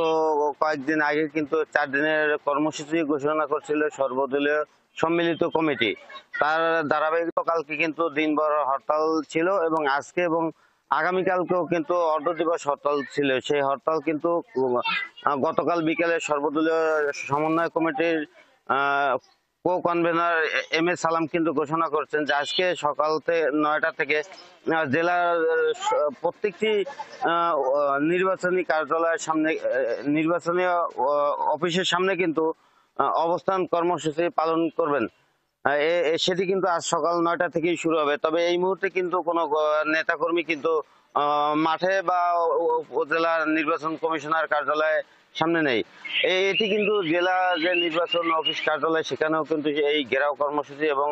কয়েকদিন আগে কিন্তু 4 দিনের কর্মসূচি ঘোষণা করছিল সর্বদলীয় সম্মিলিত কমিটি। তার ধারাবাহিকতা কালকে কিন্তু দিনভর হরতাল ছিল এবং আজকে এবং আগামীকালকেও কিন্তু অর্ধ দিবস হরতাল ছিল। সেই হরতাল কিন্তু গতকাল বিকেলে সর্বদলীয় সমন্বয় কমিটির কো কনভেনর এম এ সালাম কিন্তু ঘোষণা করছেন যে আজকে সকাল 9টা থেকে জেলার প্রত্যেকটি নির্বাচনী কার্যালয়ের সামনে, নির্বাচনী অফিসের সামনে কিন্তু অবস্থান কর্মসূচি পালন করবেন। সেটি কিন্তু আজ সকাল 9টা থেকেই শুরু হবে। তবে এই মুহূর্তে কিন্তু কোনো নেতাকর্মী কিন্তু মাঠে বা উপজেলার নির্বাচন কমিশনার কার্যালয়ে সামনে নেই। এটি কিন্তু জেলা যে নির্বাচন অফিস কার্যালয় সেখানেও কিন্তু এই ঘেরাও কর্মসূচি এবং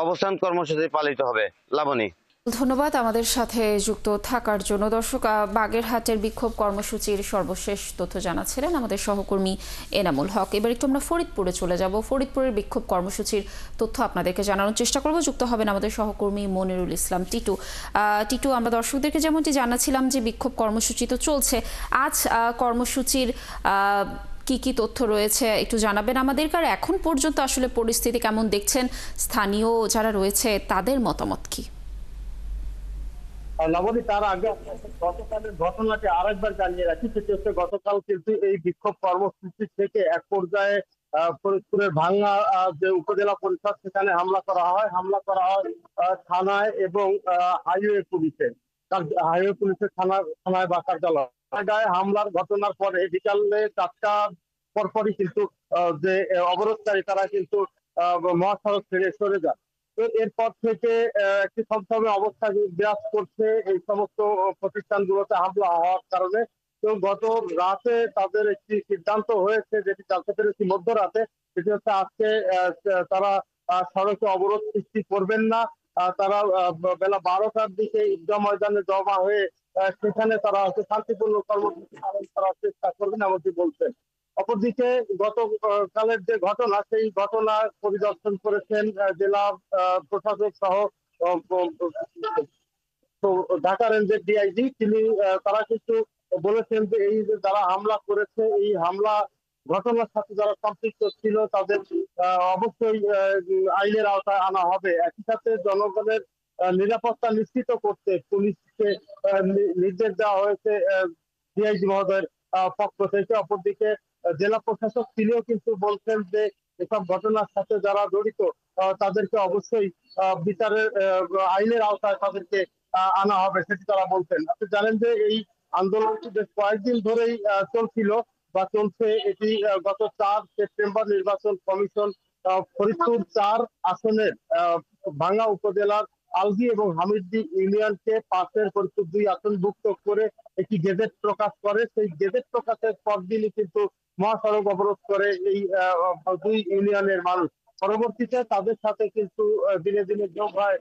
অবস্থান কর্মসূচি পালিত হবে। লাবণী, ধন্যবাদ আমাদের সাথে যুক্ত থাকার জন্য। দর্শক, বাগেরহাটের বিক্ষোভ কর্মসূচির সর্বশেষ তথ্য জানাচ্ছিলেন আমাদের সহকর্মী এনামুল হক। এবার একটু আমরা ফরিদপুরে চলে যাব। ফরিদপুরের বিক্ষোভ কর্মসূচির তথ্য আপনাদেরকে জানানোর চেষ্টা করব। যুক্ত হবেন আমাদের সহকর্মী মনিরুল ইসলাম টিটু। টিটু, আমরা দর্শকদেরকে যেমনটি জানাচ্ছিলাম যে বিক্ষোভ কর্মসূচি তো চলছে, আজ কর্মসূচির কি কি তথ্য রয়েছে একটু জানাবেন আমাদেরকে, আর এখন পর্যন্ত আসলে পরিস্থিতি কেমন দেখছেন, স্থানীয় যারা রয়েছে তাদের মতামত কি? লাবণী, তার আগে গতকালের ঘটনাটি আরেকবার জানিয়ে রাখি। সেটি হচ্ছে গতকাল কিন্তু এই বিক্ষোভ কর্মসূচি থেকে এক পর্যায়ে ফরিদপুরের ভাঙ্গা যে উপজেলা পরিষদ সেখানে হামলা করা হয় থানায় এবং হাইওয়ে পুলিশের থানায় বা কার্যালয় হামলার ঘটনার পরে বিকালে 4টার পরপরই কিন্তু যে অবরোধকারী তারা কিন্তু মহাসড়ক ছেড়ে সরে যান। এরপর থেকে একটি থমথমে অবস্থা বিরাজ করছে এই সমস্ত প্রতিষ্ঠানগুলোতে হামলা হওয়ার কারণে। তো গত রাতে তাদের একটি সিদ্ধান্ত হয়েছে, যেটি জানতে পেরেছি মধ্যরাতে, সেটি হচ্ছে আজকে তারা সড়কে অবরোধ সৃষ্টি করবেন না। তারা বেলা 12টার দিকে ঈদগাহ ময়দানে জমা হয়ে সেখানে তারা শান্তিপূর্ণ কর্মসূচি পালন করার চেষ্টা করবেন এমনটি বলছেন। অপরদিকে গতকালের যে ঘটনা, সেই ঘটনা পরিদর্শন করেছেন জেলা প্রশাসক সহ ঢাকা রেঞ্জের ডিআইজি। তারা কিন্তু বলেছেন যে এই যে যারা হামলা করেছে, এই হামলা ঘটনার সাথে যারা সম্পৃক্ত ছিল তাদের অবশ্যই আইনের আওতায় আনা হবে। একই সাথে জনগণের নিরাপত্তা নিশ্চিত করতে পুলিশকে নির্দেশ দেওয়া হয়েছে ডিআইজি মহোদয়ের পক্ষ থেকে। অপরদিকে জেলা প্রশাসক তিনিও কিন্তু বলছেন যে এসব ঘটনার সাথে যারা জড়িত তাদেরকে অবশ্যই বিচারের আইনের আওতায় তাদেরকে আনা হবে, সেটি তারা বলছেন। আপনি জানেন যে এই আন্দোলনটি বেশ কয়েকদিন ধরেই চলছিল বা চলছে। এটি গত 4 সেপ্টেম্বর নির্বাচন কমিশন ফরিদপুর 4 আসনের ভাঙ্গা উপজেলার আলগি এবং হামিদদি ইউনিয়নকে পাশের ফরিদপুর 2 আসনভুক্ত করে একটি গেজেট প্রকাশ করে। সেই গেজেট প্রকাশের পরদিনই কিন্তু মহাসড়ক অবরোধ করে এই 2 ইউনিয়নের মানুষ। পরবর্তীতে তাদের সাথে কিন্তু দিনে দিনে যোগ হয়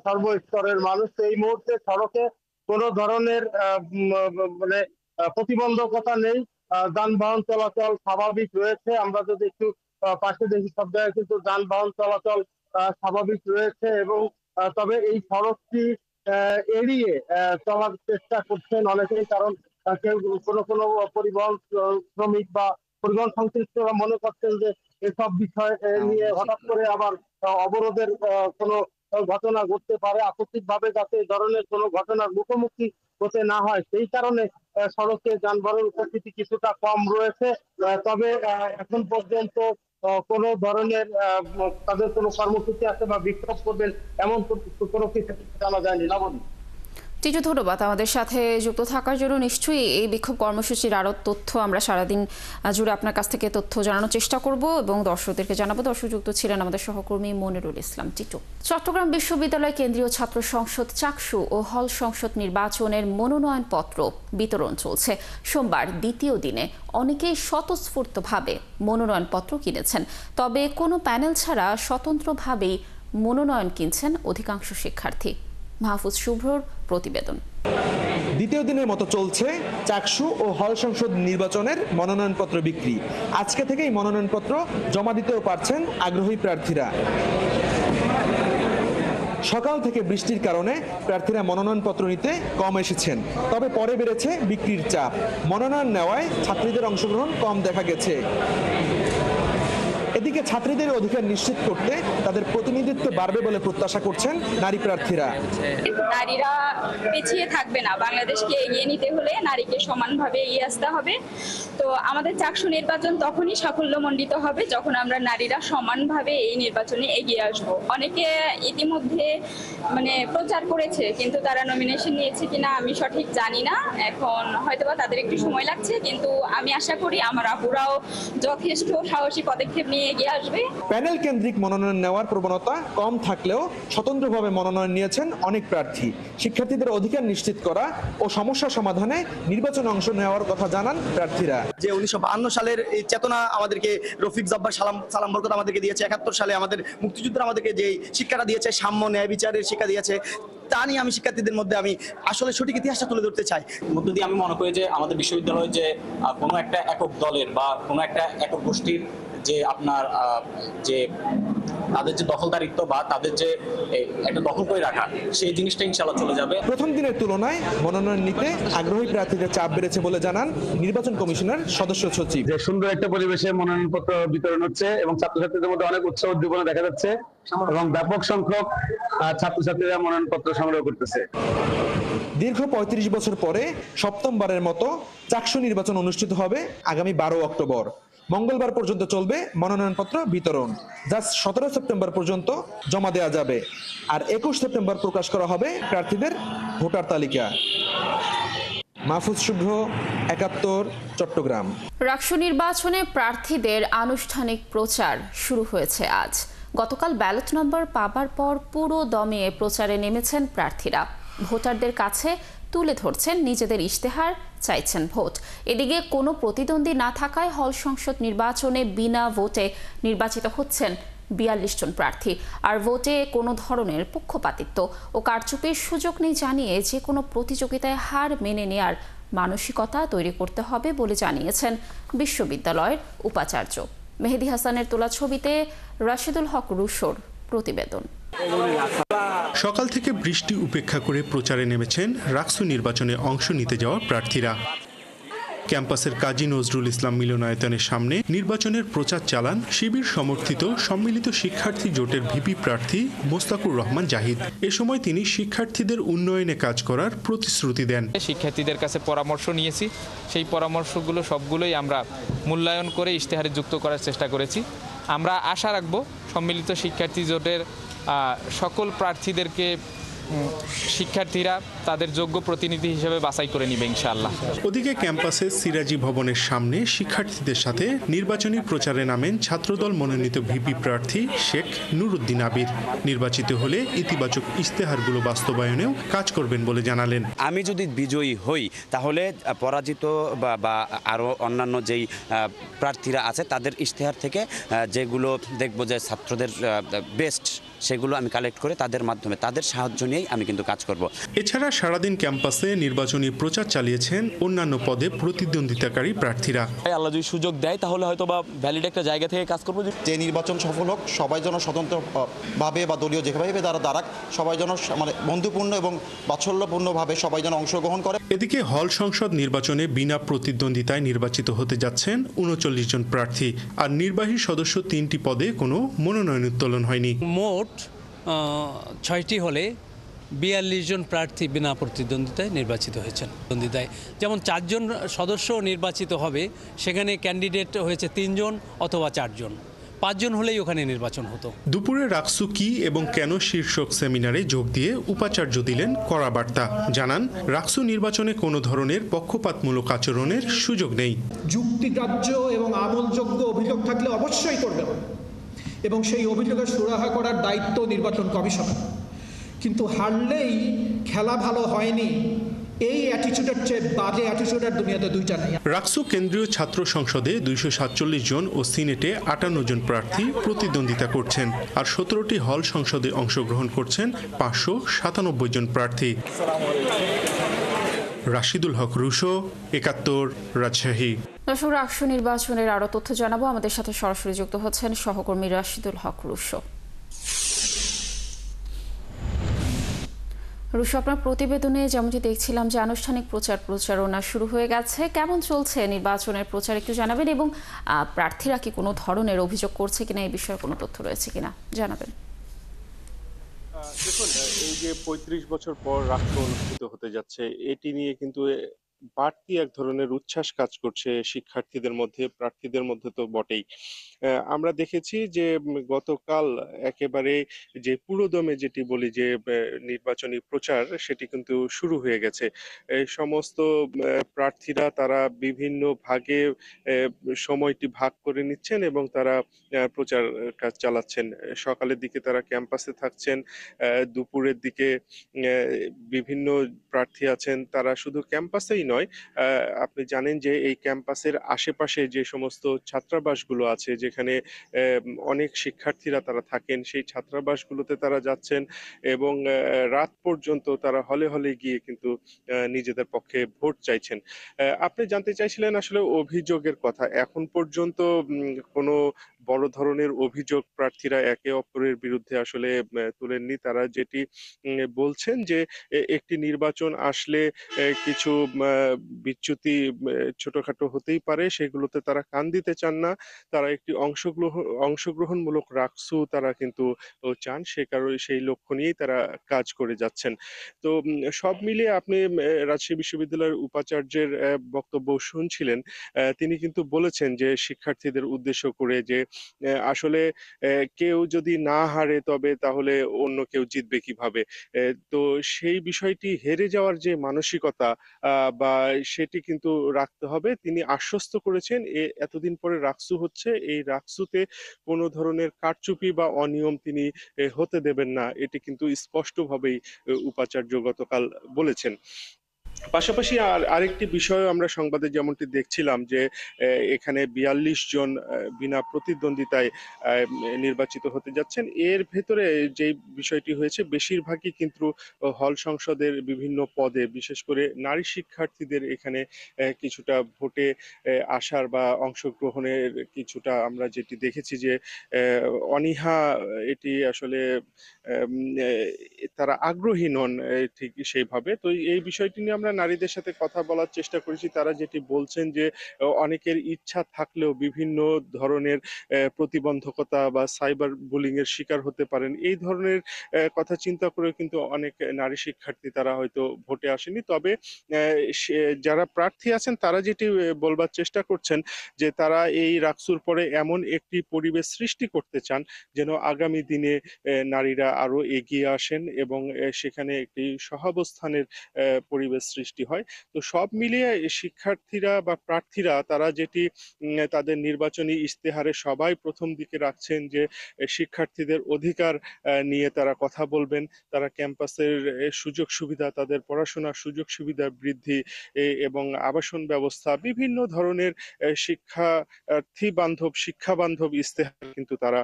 সর্বস্তরের মানুষ। এই মুহূর্তে সড়কে কোনো ধরনের মানে প্রতিবন্ধকতা নেই, যানবাহন চলাচল স্বাভাবিক রয়েছে। আমরা যদি একটু পাশে দেখি, সব জায়গায় কিন্তু যানবাহন চলাচল স্বাভাবিক রয়েছে এবং তবে এই সড়কটি এড়িয়ে চলার চেষ্টা করছেন অনেকেই, কারণ কেউ কোনো পরিবহন শ্রমিক বা পরিবহন সংশ্লিষ্টরা মনে করছেন যে এসব বিষয় নিয়ে হঠাৎ করে আবার অবরোধের কোনো ঘটনা ঘটতে পারে, আকস্মিকভাবে যাতে এই ধরনের কোনো ঘটনার মুখোমুখি হতে না হয়, সেই কারণে সড়কে যানবাহনের উপস্থিতি কিছুটা কম রয়েছে। তবে এখন পর্যন্ত কোনো ধরনের তাদের কোনো কর্মসূচি আছে বা বিক্ষোভ করবেন এমন কোনো কিছু জানা যায়নি। লাবণী, টিটু, ধন্যবাদ আমাদের সাথে যুক্ত থাকার জন্য। নিশ্চয়ই এই বিক্ষোভ কর্মসূচির আরও তথ্য আমরা সারাদিন জুড়ে আপনার কাছ থেকে তথ্য জানানোর চেষ্টা করব এবং দর্শকদেরকে জানাবো। দর্শক যুক্ত ছিলেন আমাদের সহকর্মী মনিরুল ইসলাম টিটু। চট্টগ্রাম বিশ্ববিদ্যালয় কেন্দ্রীয় ছাত্র সংসদ চাকসু ও হল সংসদ নির্বাচনের মনোনয়নপত্র বিতরণ চলছে। সোমবার দ্বিতীয় দিনে অনেকেই স্বতঃস্ফূর্তভাবে মনোনয়নপত্র কিনেছেন, তবে কোনো প্যানেল ছাড়া স্বতন্ত্রভাবেই মনোনয়ন কিনছেন অধিকাংশ শিক্ষার্থী। মাহফুজ শুভ্রর প্রতিবেদন। দ্বিতীয় দিনের মতো চলছে চাকসু ও হল সংসদ নির্বাচনের মনোনয়নপত্র বিক্রি। আজকে থেকেই মনোনয়নপত্র জমা দিতেও পারছেন আগ্রহী প্রার্থীরা। সকাল থেকে বৃষ্টির কারণে প্রার্থীরা মনোনয়নপত্র নিতে কম এসেছেন, তবে পরে বেড়েছে বিক্রির চাপ। মনোনয়ন নেওয়ায় ছাত্রীদের অংশগ্রহণ কম দেখা গেছে। এদিকে ছাত্রীদের অধিকার নিশ্চিত করতে তাদের প্রতিনিধিত্ব বাড়বে বলে প্রত্যাশা করছেন নারী প্রার্থীরা। নারীরা পিছিয়ে থাকবে না, বাংলাদেশকে এগিয়ে নিতে হলে নারীকে সমানভাবে এগিয়ে আসতে হবে। তো আমাদের চাকসু নির্বাচন তখনই সাফল্যমণ্ডিত হবে যখন আমরা নারীরা সমানভাবে এই নির্বাচনে এগিয়ে আসব। অনেকে ইতিমধ্যে প্রচার করেছে, কিন্তু তারা নমিনেশন নিয়েছে কিনা আমি সঠিক জানি না। এখন হয়তোবা তাদের একটু সময় লাগছে, কিন্তু আমি আশা করি আমার আপুরাও যথেষ্ট সাহসী পদক্ষেপ নিয়ে এগিয়ে আসবে। প্যানেল কেন্দ্রিক মনোনয়ন নেওয়ার প্রবণতা কম থাকলেও স্বতন্ত্রভাবে মনোনয়ন নিয়েছেন অনেক প্রার্থী। শিক্ষার্থীদের অধিকার নিশ্চিত করা ও সমস্যা সমাধানে নির্বাচনে অংশ নেওয়ার কথা জানান প্রার্থীরা। যে 1952 সালের এই চেতনা আমাদেরকে রফিক জব্বার সালাম বরকত আমাদেরকে দিয়েছে, 71 সালে আমাদের মুক্তিযুদ্ধরা আমাদেরকে যে শিক্ষাটা দিয়েছে, সাম্য ন্যায় বিচারের শিক্ষা দিয়েছে, তা নিয়ে আমি শিক্ষার্থীদের মধ্যে আমি আসলে সঠিক ইতিহাসটা তুলে ধরতে চাই। মধ্য দিয়ে আমি মনে করি যে আমাদের বিশ্ববিদ্যালয় যে কোনো একটা একক দলের বা কোনো একটা একক গোষ্ঠীর যে আপনার যে তাদের যে দখলদারিত্ব বা তাদের যে একটা দখল করে রাখা, সেই জিনিসটা ইনশাআল্লাহ চলে যাবে। প্রথম দিনের তুলনায় মনোনয়ন নিতে আগ্রহী প্রার্থীদের চাপ বেড়েছে বলে জানান নির্বাচন কমিশনের সদস্য সচিব। যে সুন্দর একটা পরিবেশে মনোনয়নপত্র বিতরণ হচ্ছে এবং ছাত্রছাত্রীদের মধ্যে অনেক উৎসাহ উদ্দীপনা দেখা যাচ্ছে এবং ব্যাপক সংখ্যক ছাত্রছাত্রীরা মনোনয়নপত্র সংগ্রহ করতেছে। দীর্ঘ ৩৫ বছর পরে সপ্তমবারের মতো চাকসু নির্বাচন অনুষ্ঠিত হবে আগামী 12 অক্টোবর। মঙ্গলবার পর্যন্ত চলবে মনোনয়নপত্র বিতরণ, যা 17 সেপ্টেম্বর পর্যন্ত জমা দেওয়া যাবে। আর 21 সেপ্টেম্বর প্রকাশ করা হবে প্রার্থীদের ভোটার তালিকা। মাহফুজ শুভ্র, ৭১, চট্টগ্রাম। রাকসু নির্বাচনে প্রার্থীদের আনুষ্ঠানিক প্রচার শুরু হয়েছে আজ। গতকাল ব্যালট নম্বর পাবার পর পুরো দমে প্রচারে নেমেছেন প্রার্থীরা। ভোটারদের কাছে তুলে ধরছেন নিজেদের ইশতেহার, চাইছেন ভোট। এদিকে কোনো প্রতিদ্বন্দ্বী না থাকায় হল সংসদ নির্বাচনে বিনা ভোটে নির্বাচিত হচ্ছেন ৪২ জন প্রার্থী। আর ভোটে কোনো ধরনের পক্ষপাতিত্ব ও কারচুপির সুযোগ নেই জানিয়ে যে কোনো প্রতিযোগিতায় হার মেনে নেয়ার মানসিকতা তৈরি করতে হবে বলে জানিয়েছেন বিশ্ববিদ্যালয়ের উপাচার্য। মেহেদী হাসানের তোলা ছবিতে রাশিদুল হক রুশোর প্রতিবেদন। সকাল থেকে বৃষ্টি উপেক্ষা করে প্রচারে নেমেছেন রাকসু নির্বাচনে অংশ নিতে যাওয়া প্রার্থীরা। ক্যাম্পাসের কাজী নজরুল ইসলাম মিলনায়তনের সামনে নির্বাচনের প্রচার চালান শিবির সমর্থিত সম্মিলিত শিক্ষার্থী জোটের ভিপি প্রার্থী মোস্তাকুর রহমান জাহিদ। এ সময় তিনি শিক্ষার্থীদের উন্নয়নে কাজ করার প্রতিশ্রুতি দেন। শিক্ষার্থীদের কাছে পরামর্শ নিয়েছি, সেই পরামর্শগুলো সবগুলোই আমরা মূল্যায়ন করে ইশতেহারে যুক্ত করার চেষ্টা করেছি। আমরা আশা রাখব সম্মিলিত শিক্ষার্থী জোটের সকল প্রার্থীদেরকে শিক্ষার্থীরা তাদের যোগ্য প্রতিনিধি হিসেবে বাছাই করে নিবে ইনশাআল্লাহ। ওদিকে ক্যাম্পাসের সিরাজি ভবনের সামনে শিক্ষার্থীদের সাথে নির্বাচনী প্রচারে নামেন ছাত্রদল মনোনীত ভিপি প্রার্থী শেখ নুরুদ্দিন আবির। নির্বাচিত হলে ইতিবাচক ইশতেহারগুলো বাস্তবায়নেও কাজ করবেন বলে জানালেন। আমি যদি বিজয়ী হই তাহলে পরাজিত বা আরও অন্যান্য যেই প্রার্থীরা আছে তাদের ইশতেহার থেকে যেগুলো দেখব যে ছাত্রদের বেস্ট, সেগুলো আমি কালেক্ট করে তাদের মাধ্যমে তাদের সাহায্য নিয়েই আমি কিন্তু কাজ করব। এছাড়া সারাদিন ক্যাম্পাসে নির্বাচনী প্রচার চালিয়েছেন অন্যান্য পদে প্রতিদ্বন্দ্বিতাকারী প্রার্থীরা। আল্লাহ যদি সুযোগ দেয় তাহলে হয়তো বা ভ্যালিড একটা জায়গা থেকে কাজ করবো। যে নির্বাচন সফল হোক, সবাই যেন স্বতন্ত্রভাবে বা দলীয় যেভাবে তারা দাঁড়াক, সবাই যেন বন্ধুপূর্ণ এবং বাৎসল্যপূর্ণভাবে সবাই যেন অংশগ্রহণ করে। এদিকে হল সংসদ নির্বাচনে বিনা প্রতিদ্বন্দ্বিতায় নির্বাচিত হতে যাচ্ছেন ৩৯ জন প্রার্থী। আর নির্বাহী সদস্য 3টি পদে কোনো মনোনয়ন উত্তোলন হয়নি। মোট 6টি হলে ৪২ জন প্রার্থী বিনা প্রতিদ্বন্দ্বিতায় নির্বাচিত হয়েছেন। প্রতিদ্বন্দ্বিতায় যেমন 4 জন সদস্য নির্বাচিত হবে, সেখানে ক্যান্ডিডেট হয়েছে 3 জন অথবা 4 জন। 5 জন হলেই ওখানে নির্বাচন হতো। দুপুরে রাকসু কি এবং কেন শীর্ষক সেমিনারে যোগ দিয়ে উপাচার্য দিলেন কড়া বার্তা। জানান, রাকসু নির্বাচনে কোনো ধরনের পক্ষপাতমূলক আচরণের সুযোগ নেই। যুক্তিগ্রাহ্য এবং আমলযোগ্য অভিযোগ থাকলে অবশ্যই করবেন এবং সেই অভিযোগের সুরাহা করার দায়িত্ব নির্বাচন কমিশনের। কিন্তু হারলেই খেলা ভালো হয়নি, এই অ্যাটিটিউডের চেয়ে বাজে অ্যাটিটিউডের দুনিয়াতে দুইটা নেই। রাকসু কেন্দ্রীয় ছাত্র সংসদে 247 জন ও সিনেটে 58 জন প্রার্থী প্রতিদ্বন্দ্বিতা করছেন, আর 17টি হল সংসদে অংশগ্রহণ করছেন 597 জন প্রার্থী। রাশিদুল হক রুশো, 71, রাজশাহী। দর্শক, রাকসু নির্বাচনের আরো তথ্য জানাবো। আমাদের সাথে সরাসরি যুক্ত হচ্ছেন সহকর্মী রাশিদুল হক রুশো। রুশো, আপনার প্রতিবেদনে যেমনটি দেখছিলাম যে আনুষ্ঠানিক প্রচারণা শুরু হয়ে গেছে, কেমন চলছে নির্বাচনের প্রচার একটু জানাবেন, এবং প্রার্থীরা কি কোনো ধরনের অভিযোগ করছে কিনা এই বিষয়ে কোনো তথ্য রয়েছে কিনা জানাবেন। দেখুন, এই যে 35 বছর পর রাকসু অনুষ্ঠিত হতে যাচ্ছে, এটি নিয়ে কিন্তু বাড়তি এক ধরনের উচ্ছ্বাস কাজ করছে শিক্ষার্থীদের মধ্যে, প্রার্থীদের মধ্যে তো বটেই। আমরা দেখেছি যে গতকাল একেবারে যে পুরোদমে যেটি বলি যে নির্বাচনী প্রচার, সেটি কিন্তু শুরু হয়ে গেছে। এই সমস্ত প্রার্থীরা তারা বিভিন্ন ভাগে সময়টি ভাগ করে নিচ্ছেন এবং তারা প্রচার কাজ চালাচ্ছেন। সকালের দিকে তারা ক্যাম্পাসে থাকছেন, দুপুরের দিকে বিভিন্ন প্রার্থী আছেন তারা শুধু ক্যাম্পাসেই নয়, আপনি জানেন যে এই ক্যাম্পাসের আশেপাশে যে সমস্ত ছাত্রাবাসগুলো আছে, যেখানে অনেক শিক্ষার্থীরা তারা থাকেন, সেই ছাত্রাবাসগুলোতে তারা যাচ্ছেন এবং রাত পর্যন্ত তারা হলে হলে গিয়ে কিন্তু নিজেদের পক্ষে ভোট চাইছেন। আপনি জানতে চাইছিলেন আসলে অভিযোগের কথা। এখন পর্যন্ত কোনো বড় ধরনের অভিযোগ প্রার্থীরা একে অপরের বিরুদ্ধে আসলে তুলেননি। তারা যেটি বলছেন যে একটি নির্বাচন আসলে কিছু বিচ্যুতি ছোটখাটো হতেই পারে, সেগুলোতে তারা কান দিতে চান না। তারা একটি অংশগ্রহণমূলক রাকসু তারা কিন্তু চান, সে কারণে সেই লক্ষ্য নিয়েই তারা কাজ করে যাচ্ছেন। তো সব মিলিয়ে আপনি রাজশাহী বিশ্ববিদ্যালয়ের উপাচার্যের বক্তব্য শুনছিলেন। তিনি কিন্তু বলেছেন যে শিক্ষার্থীদের উদ্দেশ্য করে যে আসলে কেউ যদি না হারে তবে তাহলে অন্য কেউ জিতবে কিভাবে। তো সেই বিষয়টি হেরে যাওয়ার যে মানসিকতা বা সেটি কিন্তু রাখতে হবে। তিনি আশ্বস্ত করেছেন এতদিন পরে রাকসু হচ্ছে, এই রাকসুতে কোনো ধরনের কারচুপি বা অনিয়ম তিনি হতে দেবেন না, এটি কিন্তু স্পষ্টভাবেই উপাচার্য গতকাল বলেছেন। পাশাপাশি আরেকটি বিষয় আমরা সংবাদে যেমনটি দেখছিলাম যে এখানে 42 জন বিনা প্রতিদ্বন্দ্বিতায় নির্বাচিত হতে যাচ্ছেন। এর ভেতরে যে বিষয়টি হয়েছে, বেশিরভাগই কিন্তু হল সংসদের বিভিন্ন পদে, বিশেষ করে নারী শিক্ষার্থীদের এখানে কিছুটা ভোটে আসার বা অংশগ্রহণের কিছুটা আমরা যেটি দেখেছি যে অনীহা, এটি আসলে তারা আগ্রহী নন ঠিক সেইভাবে। তো এই বিষয়টি নিয়ে আমরা নারীদের সাথে কথা বলার চেষ্টা করেছি। তারা যেটি বলছেন যে অনেকের ইচ্ছা থাকলেও বিভিন্ন ধরনের প্রতিবন্ধকতা বা সাইবার বুলিং এর শিকার হতে পারেন, এই ধরনের কথা চিন্তা করে কিন্তু অনেক নারী শিক্ষার্থী তারা হয়তো ভোটে আসেনি। তবে যারা প্রার্থী আছেন তারা যেটি বলবার চেষ্টা করছেন যে তারা এই রাকসুর পরে এমন একটি পরিবেশ সৃষ্টি করতে চান যেন আগামী দিনে নারীরা আরো এগিয়ে আসেন এবং সেখানে একটি সহাবস্থানের পরিবেশ সৃষ্টি হয়। তো সব মিলিয়ে শিক্ষার্থীরা বা প্রার্থীরা তারা যেটি তাদের নির্বাচনী ইশতেহারে সবাই প্রথম দিকে রাখছেন যে শিক্ষার্থীদের অধিকার নিয়ে তারা কথা বলবেন, তারা ক্যাম্পাসের সুযোগ সুবিধা, তাদের পড়াশোনার সুযোগ সুবিধা বৃদ্ধি এবং আবাসন ব্যবস্থা, বিভিন্ন ধরনের শিক্ষা বান্ধব ইশতেহার কিন্তু তারা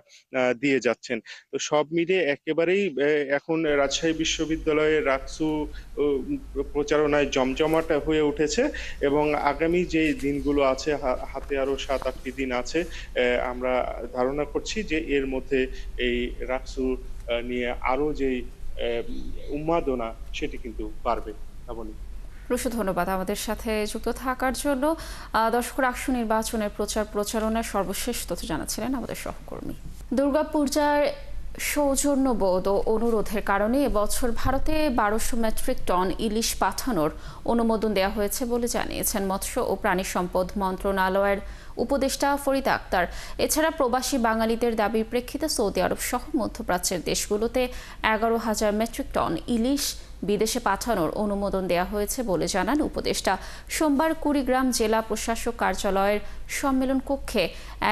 দিয়ে যাচ্ছেন। তো সব মিলিয়ে একেবারেই এখন রাজশাহী বিশ্ববিদ্যালয়ের রাকসু প্রচারণায় জমজমাট হয়ে উঠেছে এবং আগামী যে দিনগুলো আছে, হাতে আরো 7-8টি দিন আছে, আমরা ধারণা করছি যে এর মধ্যে এই রাকসু নিয়ে আরো যেই উন্মাদনা সেটি কিন্তু বাড়বে। রুশো, ধন্যবাদ আমাদের সাথে যুক্ত থাকার জন্য। দর্শক, রাকসু নির্বাচনের প্রচারণার সর্বশেষ তথ্য জানাচ্ছিলেন আমাদের সহকর্মী। দুর্গাপূজার সৌজন্যবোধ ও অনুরোধের কারণে এবছর ভারতে 1200 মেট্রিক টন ইলিশ পাঠানোর অনুমোদন দেওয়া হয়েছে বলে জানিয়েছেন মৎস্য ও প্রাণী সম্পদ মন্ত্রণালয়ের উপদেষ্টা ফরিদ আক্তার। এছাড়া প্রবাসী বাঙালিদের দাবির প্রেক্ষিতে সৌদি আরব সহ মধ্যপ্রাচ্যের দেশগুলোতে 11,000 মেট্রিক টন ইলিশ বিদেশে পাঠানোর অনুমোদন দেওয়া হয়েছে বলে জানান উপদেষ্টা। সোমবার কুড়িগ্রাম জেলা প্রশাসক কার্যালয়ের সম্মেলন কক্ষে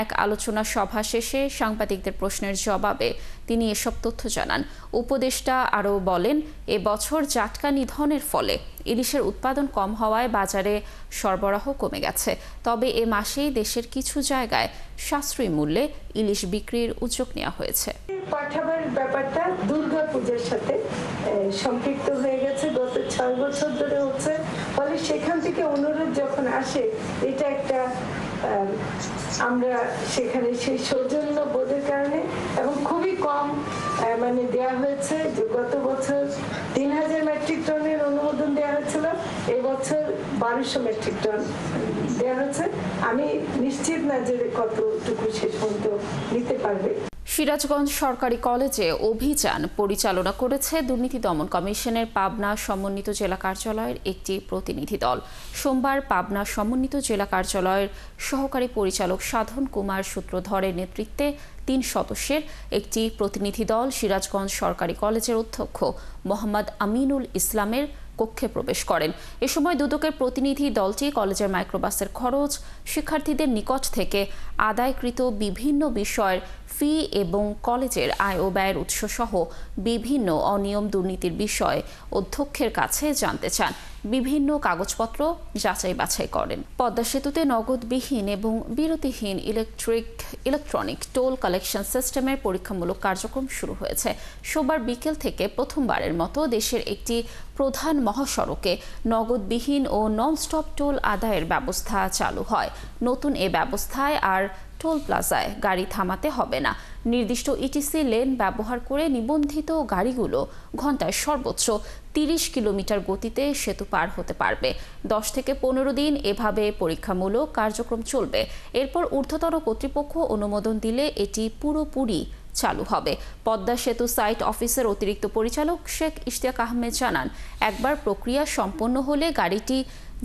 এক আলোচনা সভা শেষে সাংবাদিকদের প্রশ্নের জবাবে তিনি এসব তথ্য জানান। উপদেষ্টা আরও বলেন, এবছর জাটকা নিধনের ফলে ইলিশের উৎপাদন কম হওয়ায় বাজারে সরবরাহ কমে গেছে। তবে এ মাসেই দেশের কিছু জায়গায় সাশ্রয়ী মূল্যে ইলিশ বিক্রির উদ্যোগ নেওয়া হয়েছে। পাঠাবার ব্যাপারটা দুর্গা পূজার সাথে সম্পৃক্ত হয়ে গেছে, গত 6 বছর ধরে হচ্ছে। ফলে সেখান থেকে অনুরোধ যখন আসে, এটা একটা আমরা সেখানে সেই সৌজন্য বোধের কারণে এবং খুবই কম মানে দেওয়া হয়েছে। যে গত বছর 3000 মেট্রিক টনের অনুমোদন দেওয়া হয়েছিল, এবছর 1200 মেট্রিক টন দেওয়া হয়েছে। আমি নিশ্চিত না যে কতটুকু শেষ পর্যন্ত নিতে পারবে। সিরাজগঞ্জ সরকারি কলেজে অভিযান পরিচালনা করেছে দুর্নীতি দমন কমিশনের পাবনা সমন্বিত জেলা কার্যালয়ের একটি প্রতিনিধি দল। সোমবার পাবনা সমন্বিত জেলা কার্যালয়ের সহকারী পরিচালক সাধন কুমার সূত্রধরের নেতৃত্বে 3 সদস্যের একটি প্রতিনিধি দল সিরাজগঞ্জ সরকারি কলেজের অধ্যক্ষ মোহাম্মদ আমিনুল ইসলামের কক্ষে প্রবেশ করেন। এ সময় দুদকের প্রতিনিধি দলটি কলেজের মাইক্রোবাসের খরচ, শিক্ষার্থীদের নিকট থেকে আদায়কৃত বিভিন্ন বিষয়ের ফি এবং কলেজের আয় ও ব্যয়ের উৎস সহ বিভিন্ন অনিয়ম দুর্নীতির বিষয়ে অধ্যক্ষের কাছে জানতে চান। বিভিন্ন কাগজপত্র যাচাই বাছাই করেন। পদ্মা সেতুতে নগদবিহীন এবং বিরতিহীন ইলেকট্রনিক টোল কালেকশন সিস্টেমের পরীক্ষামূলক কার্যক্রম শুরু হয়েছে। সোমবার বিকেল থেকে প্রথমবারের মতো দেশের একটি প্রধান মহাসড়কে নগদবিহীন ও নন-স্টপ টোল আদায়ের ব্যবস্থা চালু হয়। নতুন এ ব্যবস্থায় আর টোল প্লাজায় গাড়ি থামাতে হবে না। নির্দিষ্ট ইটিসি লেন ব্যবহার করে নিবন্ধিত গাড়িগুলো ঘন্টায় সর্বোচ্চ 30 কিলোমিটার গতিতে সেতু পার হতে পারবে। 10 থেকে 15 দিন এভাবে পরীক্ষামূলক কার্যক্রম চলবে। এরপর ঊর্ধ্বতন কর্তৃপক্ষ অনুমোদন দিলে এটি পুরোপুরি চালু হবে। পদ্মা সেতু সাইট অফিসের অতিরিক্ত পরিচালক শেখ ইশতিয়াক আহমেদ জানান, একবার প্রক্রিয়া সম্পন্ন হলে গাড়িটি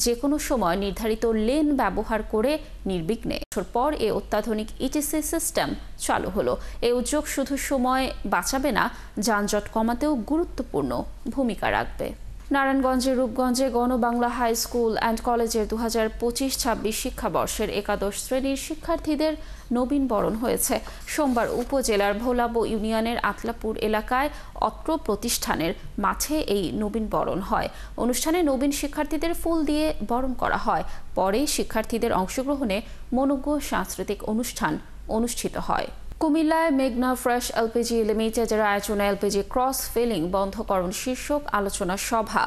যে কোনো সময় নির্ধারিত লেন ব্যবহার করে নির্বিঘ্নে পর এ অত্যাধুনিক ইটিসি সিস্টেম চালু হলো। এই উদ্যোগ শুধু সময় বাঁচাবে না, যানজট কমাতেও গুরুত্বপূর্ণ ভূমিকা রাখবে। নারায়ণগঞ্জের রূপগঞ্জে গণবাংলা হাই স্কুল অ্যান্ড কলেজের 2025-26 শিক্ষাবর্ষের একাদশ শ্রেণীর শিক্ষার্থীদের নবীন বরণ হয়েছে। সোমবার উপজেলার ভোলাবো ইউনিয়নের আতলাপুর এলাকায় অত্র প্রতিষ্ঠানের মাঠে এই নবীন বরণ হয়। অনুষ্ঠানে নবীন শিক্ষার্থীদের ফুল দিয়ে বরণ করা হয়। পরে শিক্ষার্থীদের অংশগ্রহণে মনোজ্ঞ সাংস্কৃতিক অনুষ্ঠান অনুষ্ঠিত হয়। কুমিল্লায় মেঘনা ফ্রেশ এলপিজি লিমিটেডের আয়োজনে এলপিজি ক্রস ফিলিং বন্ধকরণ শীর্ষক আলোচনা সভা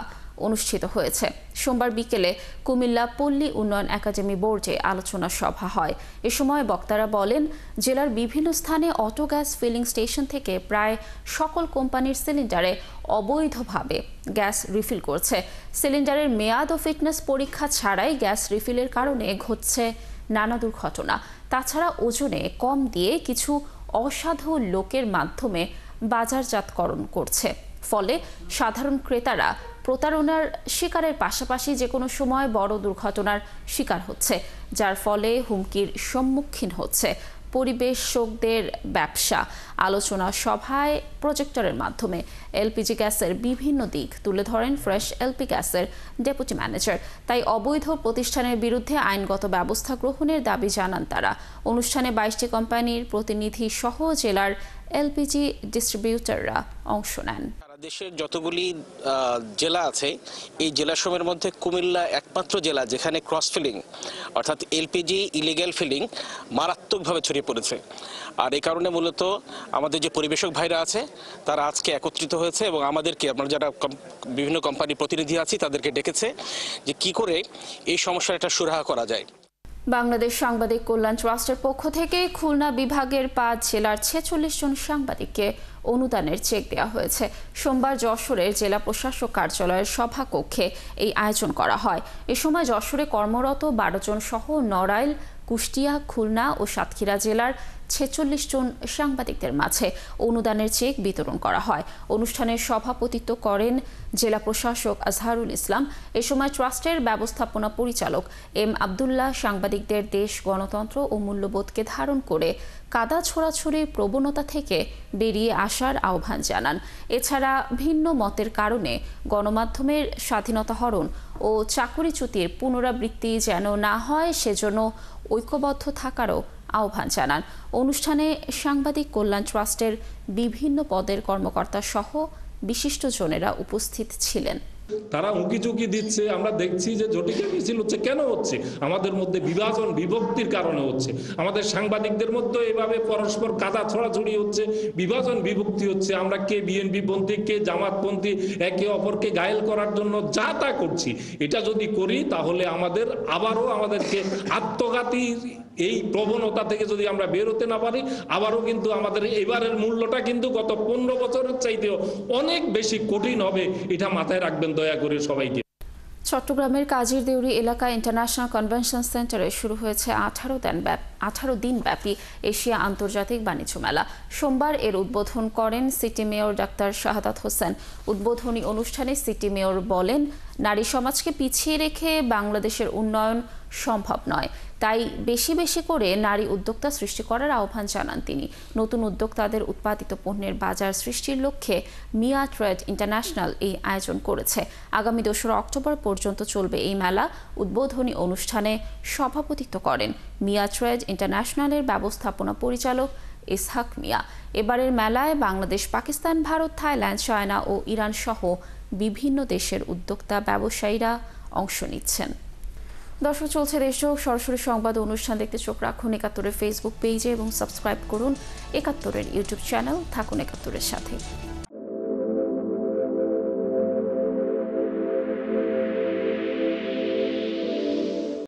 অনুষ্ঠিত হয়েছে। সোমবার বিকেলে কুমিল্লা পল্লী উন্নয়ন একাডেমি বোর্ডে আলোচনা সভা হয়। এ সময় বক্তারা বলেন, জেলার বিভিন্ন স্থানে অটো গ্যাস ফিলিং স্টেশন থেকে প্রায় সকল কোম্পানির সিলিন্ডারে অবৈধভাবে গ্যাস রিফিল করছে। সিলিন্ডারের মেয়াদ ও ফিটনেস পরীক্ষা ছাড়াই গ্যাস রিফিলের কারণে ঘটছে নানা দুর্ঘটনা। তাছাড়া ওজনে কম দিয়ে কিছু অসাধু লোকের মাধ্যমে বাজারজাতকরণ করছে। ফলে সাধারণ ক্রেতারা প্রতারণার শিকারের পাশাপাশি যে কোনো সময় বড় দুর্ঘটনার শিকার হচ্ছে, যার ফলে হুমকির সম্মুখীন হচ্ছে পরিবেশকদের ব্যবসা। আলোচনা সভায় প্রজেক্টরের মাধ্যমে এলপিজি গ্যাসের বিভিন্ন দিক তুলে ধরেন ফ্রেশ এলপি গ্যাসের ডেপুটি ম্যানেজার। তাই অবৈধ প্রতিষ্ঠানের বিরুদ্ধে আইনগত ব্যবস্থা গ্রহণের দাবি জানান তারা। অনুষ্ঠানে 22টি কোম্পানির প্রতিনিধি সহ জেলার এলপিজি ডিস্ট্রিবিউটররা অংশ নেন। দেশের যতগুলি জেলা আছে, এই জেলাসমূহের মধ্যে কুমিল্লা একমাত্র জেলা যেখানে ক্রস ফিলিং অর্থাৎ এলপিজি ইলিগ্যাল ফিলিং মারাত্মকভাবে ছড়িয়ে পড়েছে। আর এই কারণে মূলত আমাদের যে পরিবেশক ভাইরা আছে তারা আজকে একত্রিত হয়েছে এবং আমাদেরকে, আমরা যারা বিভিন্ন কোম্পানির প্রতিনিধি আছি তাদেরকে ডেকেছে যে কি করে এই সমস্যার একটা সুরাহা করা যায়। বাংলাদেশ সাংবাদিক কল্যাণ ট্রাস্টের পক্ষ থেকে খুলনা বিভাগের 5 জেলার 46 জন সাংবাদিককে অনুদানের চেক দেওয়া হয়েছে। সোমবার যশোরের জেলা প্রশাসক কার্যালয়ের সভাকক্ষে এই আয়োজন করা হয়। এ সময় যশোরে কর্মরত 12 জন সহ নড়াইল, কুষ্টিয়া, খুলনা ও সাতক্ষীরা জেলার 46 জন সাংবাদিকদের মাঝে অনুদানের চেক বিতরণ করা হয়। অনুষ্ঠানের সভাপতিত্ব করেন জেলা প্রশাসক আজহারুল ইসলাম। এ সময় ট্রাস্টের ব্যবস্থাপনা পরিচালক এম আব্দুল্লাহ সাংবাদিকদের দেশ, গণতন্ত্র ও মূল্যবোধকে ধারণ করে কাদা ছোড়াছুড়ির প্রবণতা থেকে বেরিয়ে আসার আহ্বান জানান। এছাড়া ভিন্ন মতের কারণে গণমাধ্যমের স্বাধীনতা হরণ ও চাকুরিচ্যুতির পুনরাবৃত্তি যেন না হয় সেজন্য ঐক্যবদ্ধ থাকারও আহ্বান জানান। অনুষ্ঠানে সাংবাদিক কল্যাণ ট্রাস্টের বিভিন্ন পদের কর্মকর্তা সহ বিশিষ্টজনেরা উপস্থিত ছিলেন। তারা উঁকি চুকি দিচ্ছে, আমরা দেখছি যে জটিকা মিছিল হচ্ছে। কেন হচ্ছে? আমাদের মধ্যে বিভাজন বিভক্তির কারণে হচ্ছে। আমাদের সাংবাদিকদের মধ্যে এভাবে পরস্পর কাদা ছড়াছড়ি হচ্ছে, বিভাজন বিভক্তি হচ্ছে। আমরা কে বিএনপি পন্থী, কে জামাতপন্থী, একে অপরকে ঘায়েল করার জন্য যা তা করছি। এটা যদি করি তাহলে আমাদেরকে আত্মঘাতী এই প্রবণতা থেকে যদি আমরা বের হতে না পারি, আবারও কিন্তু আমাদের এবারের মূল্যটা কিন্তু গত 15 বছরের চাইতেও অনেক বেশি কঠিন হবে। এটা মাথায় রাখবেন দয়া করে সবাইকে। চট্টগ্রামের কাজির দেউরি এলাকা ইন্টারন্যাশনাল কনভেনশন সেন্টারে শুরু হয়েছে 18 দিন ব্যাপী এশিয়া আন্তর্জাতিক বাণিজ্য মেলা। সোমবার এর উদ্বোধন করেন city mayor doctor Shahadat Hossain. উদ্বোধনী অনুষ্ঠানে সিটি মেয়র বলেন, নারী সমাজকে পিছিয়ে রেখে বাংলাদেশের উন্নয়ন সম্ভব নয়, তাই বেশি বেশি করে নারী উদ্যোক্তা সৃষ্টি করার আহ্বান জানান তিনি। নতুন উদ্যোক্তাদের উৎপাদিত পণ্যের বাজার সৃষ্টির লক্ষ্যে মিয়া ট্রেড ইন্টারন্যাশনাল এই আয়োজন করেছে। আগামী 2 অক্টোবর পর্যন্ত চলবে এই মেলা। উদ্বোধনী অনুষ্ঠানে সভাপতিত্ব করেন মিয়া ট্রেড ইন্টারন্যাশনালের ব্যবস্থাপনা পরিচালক ইসহাক মিয়া। এবারের মেলায় বাংলাদেশ, পাকিস্তান, ভারত, থাইল্যান্ড, চায়না ও ইরান সহ বিভিন্ন দেশের উদ্যোক্তা ব্যবসায়ীরা অংশ নিচ্ছেন। দর্শক, চলছে দেশজোড়া সরাসরি সংবাদ অনুষ্ঠান দেখতে চোখ রাখুন 71-এর ফেসবুক পেজে এবং সাবস্ক্রাইব করুন 71-এর ইউটিউব চ্যানেল। থাকুন 71-এর সাথে।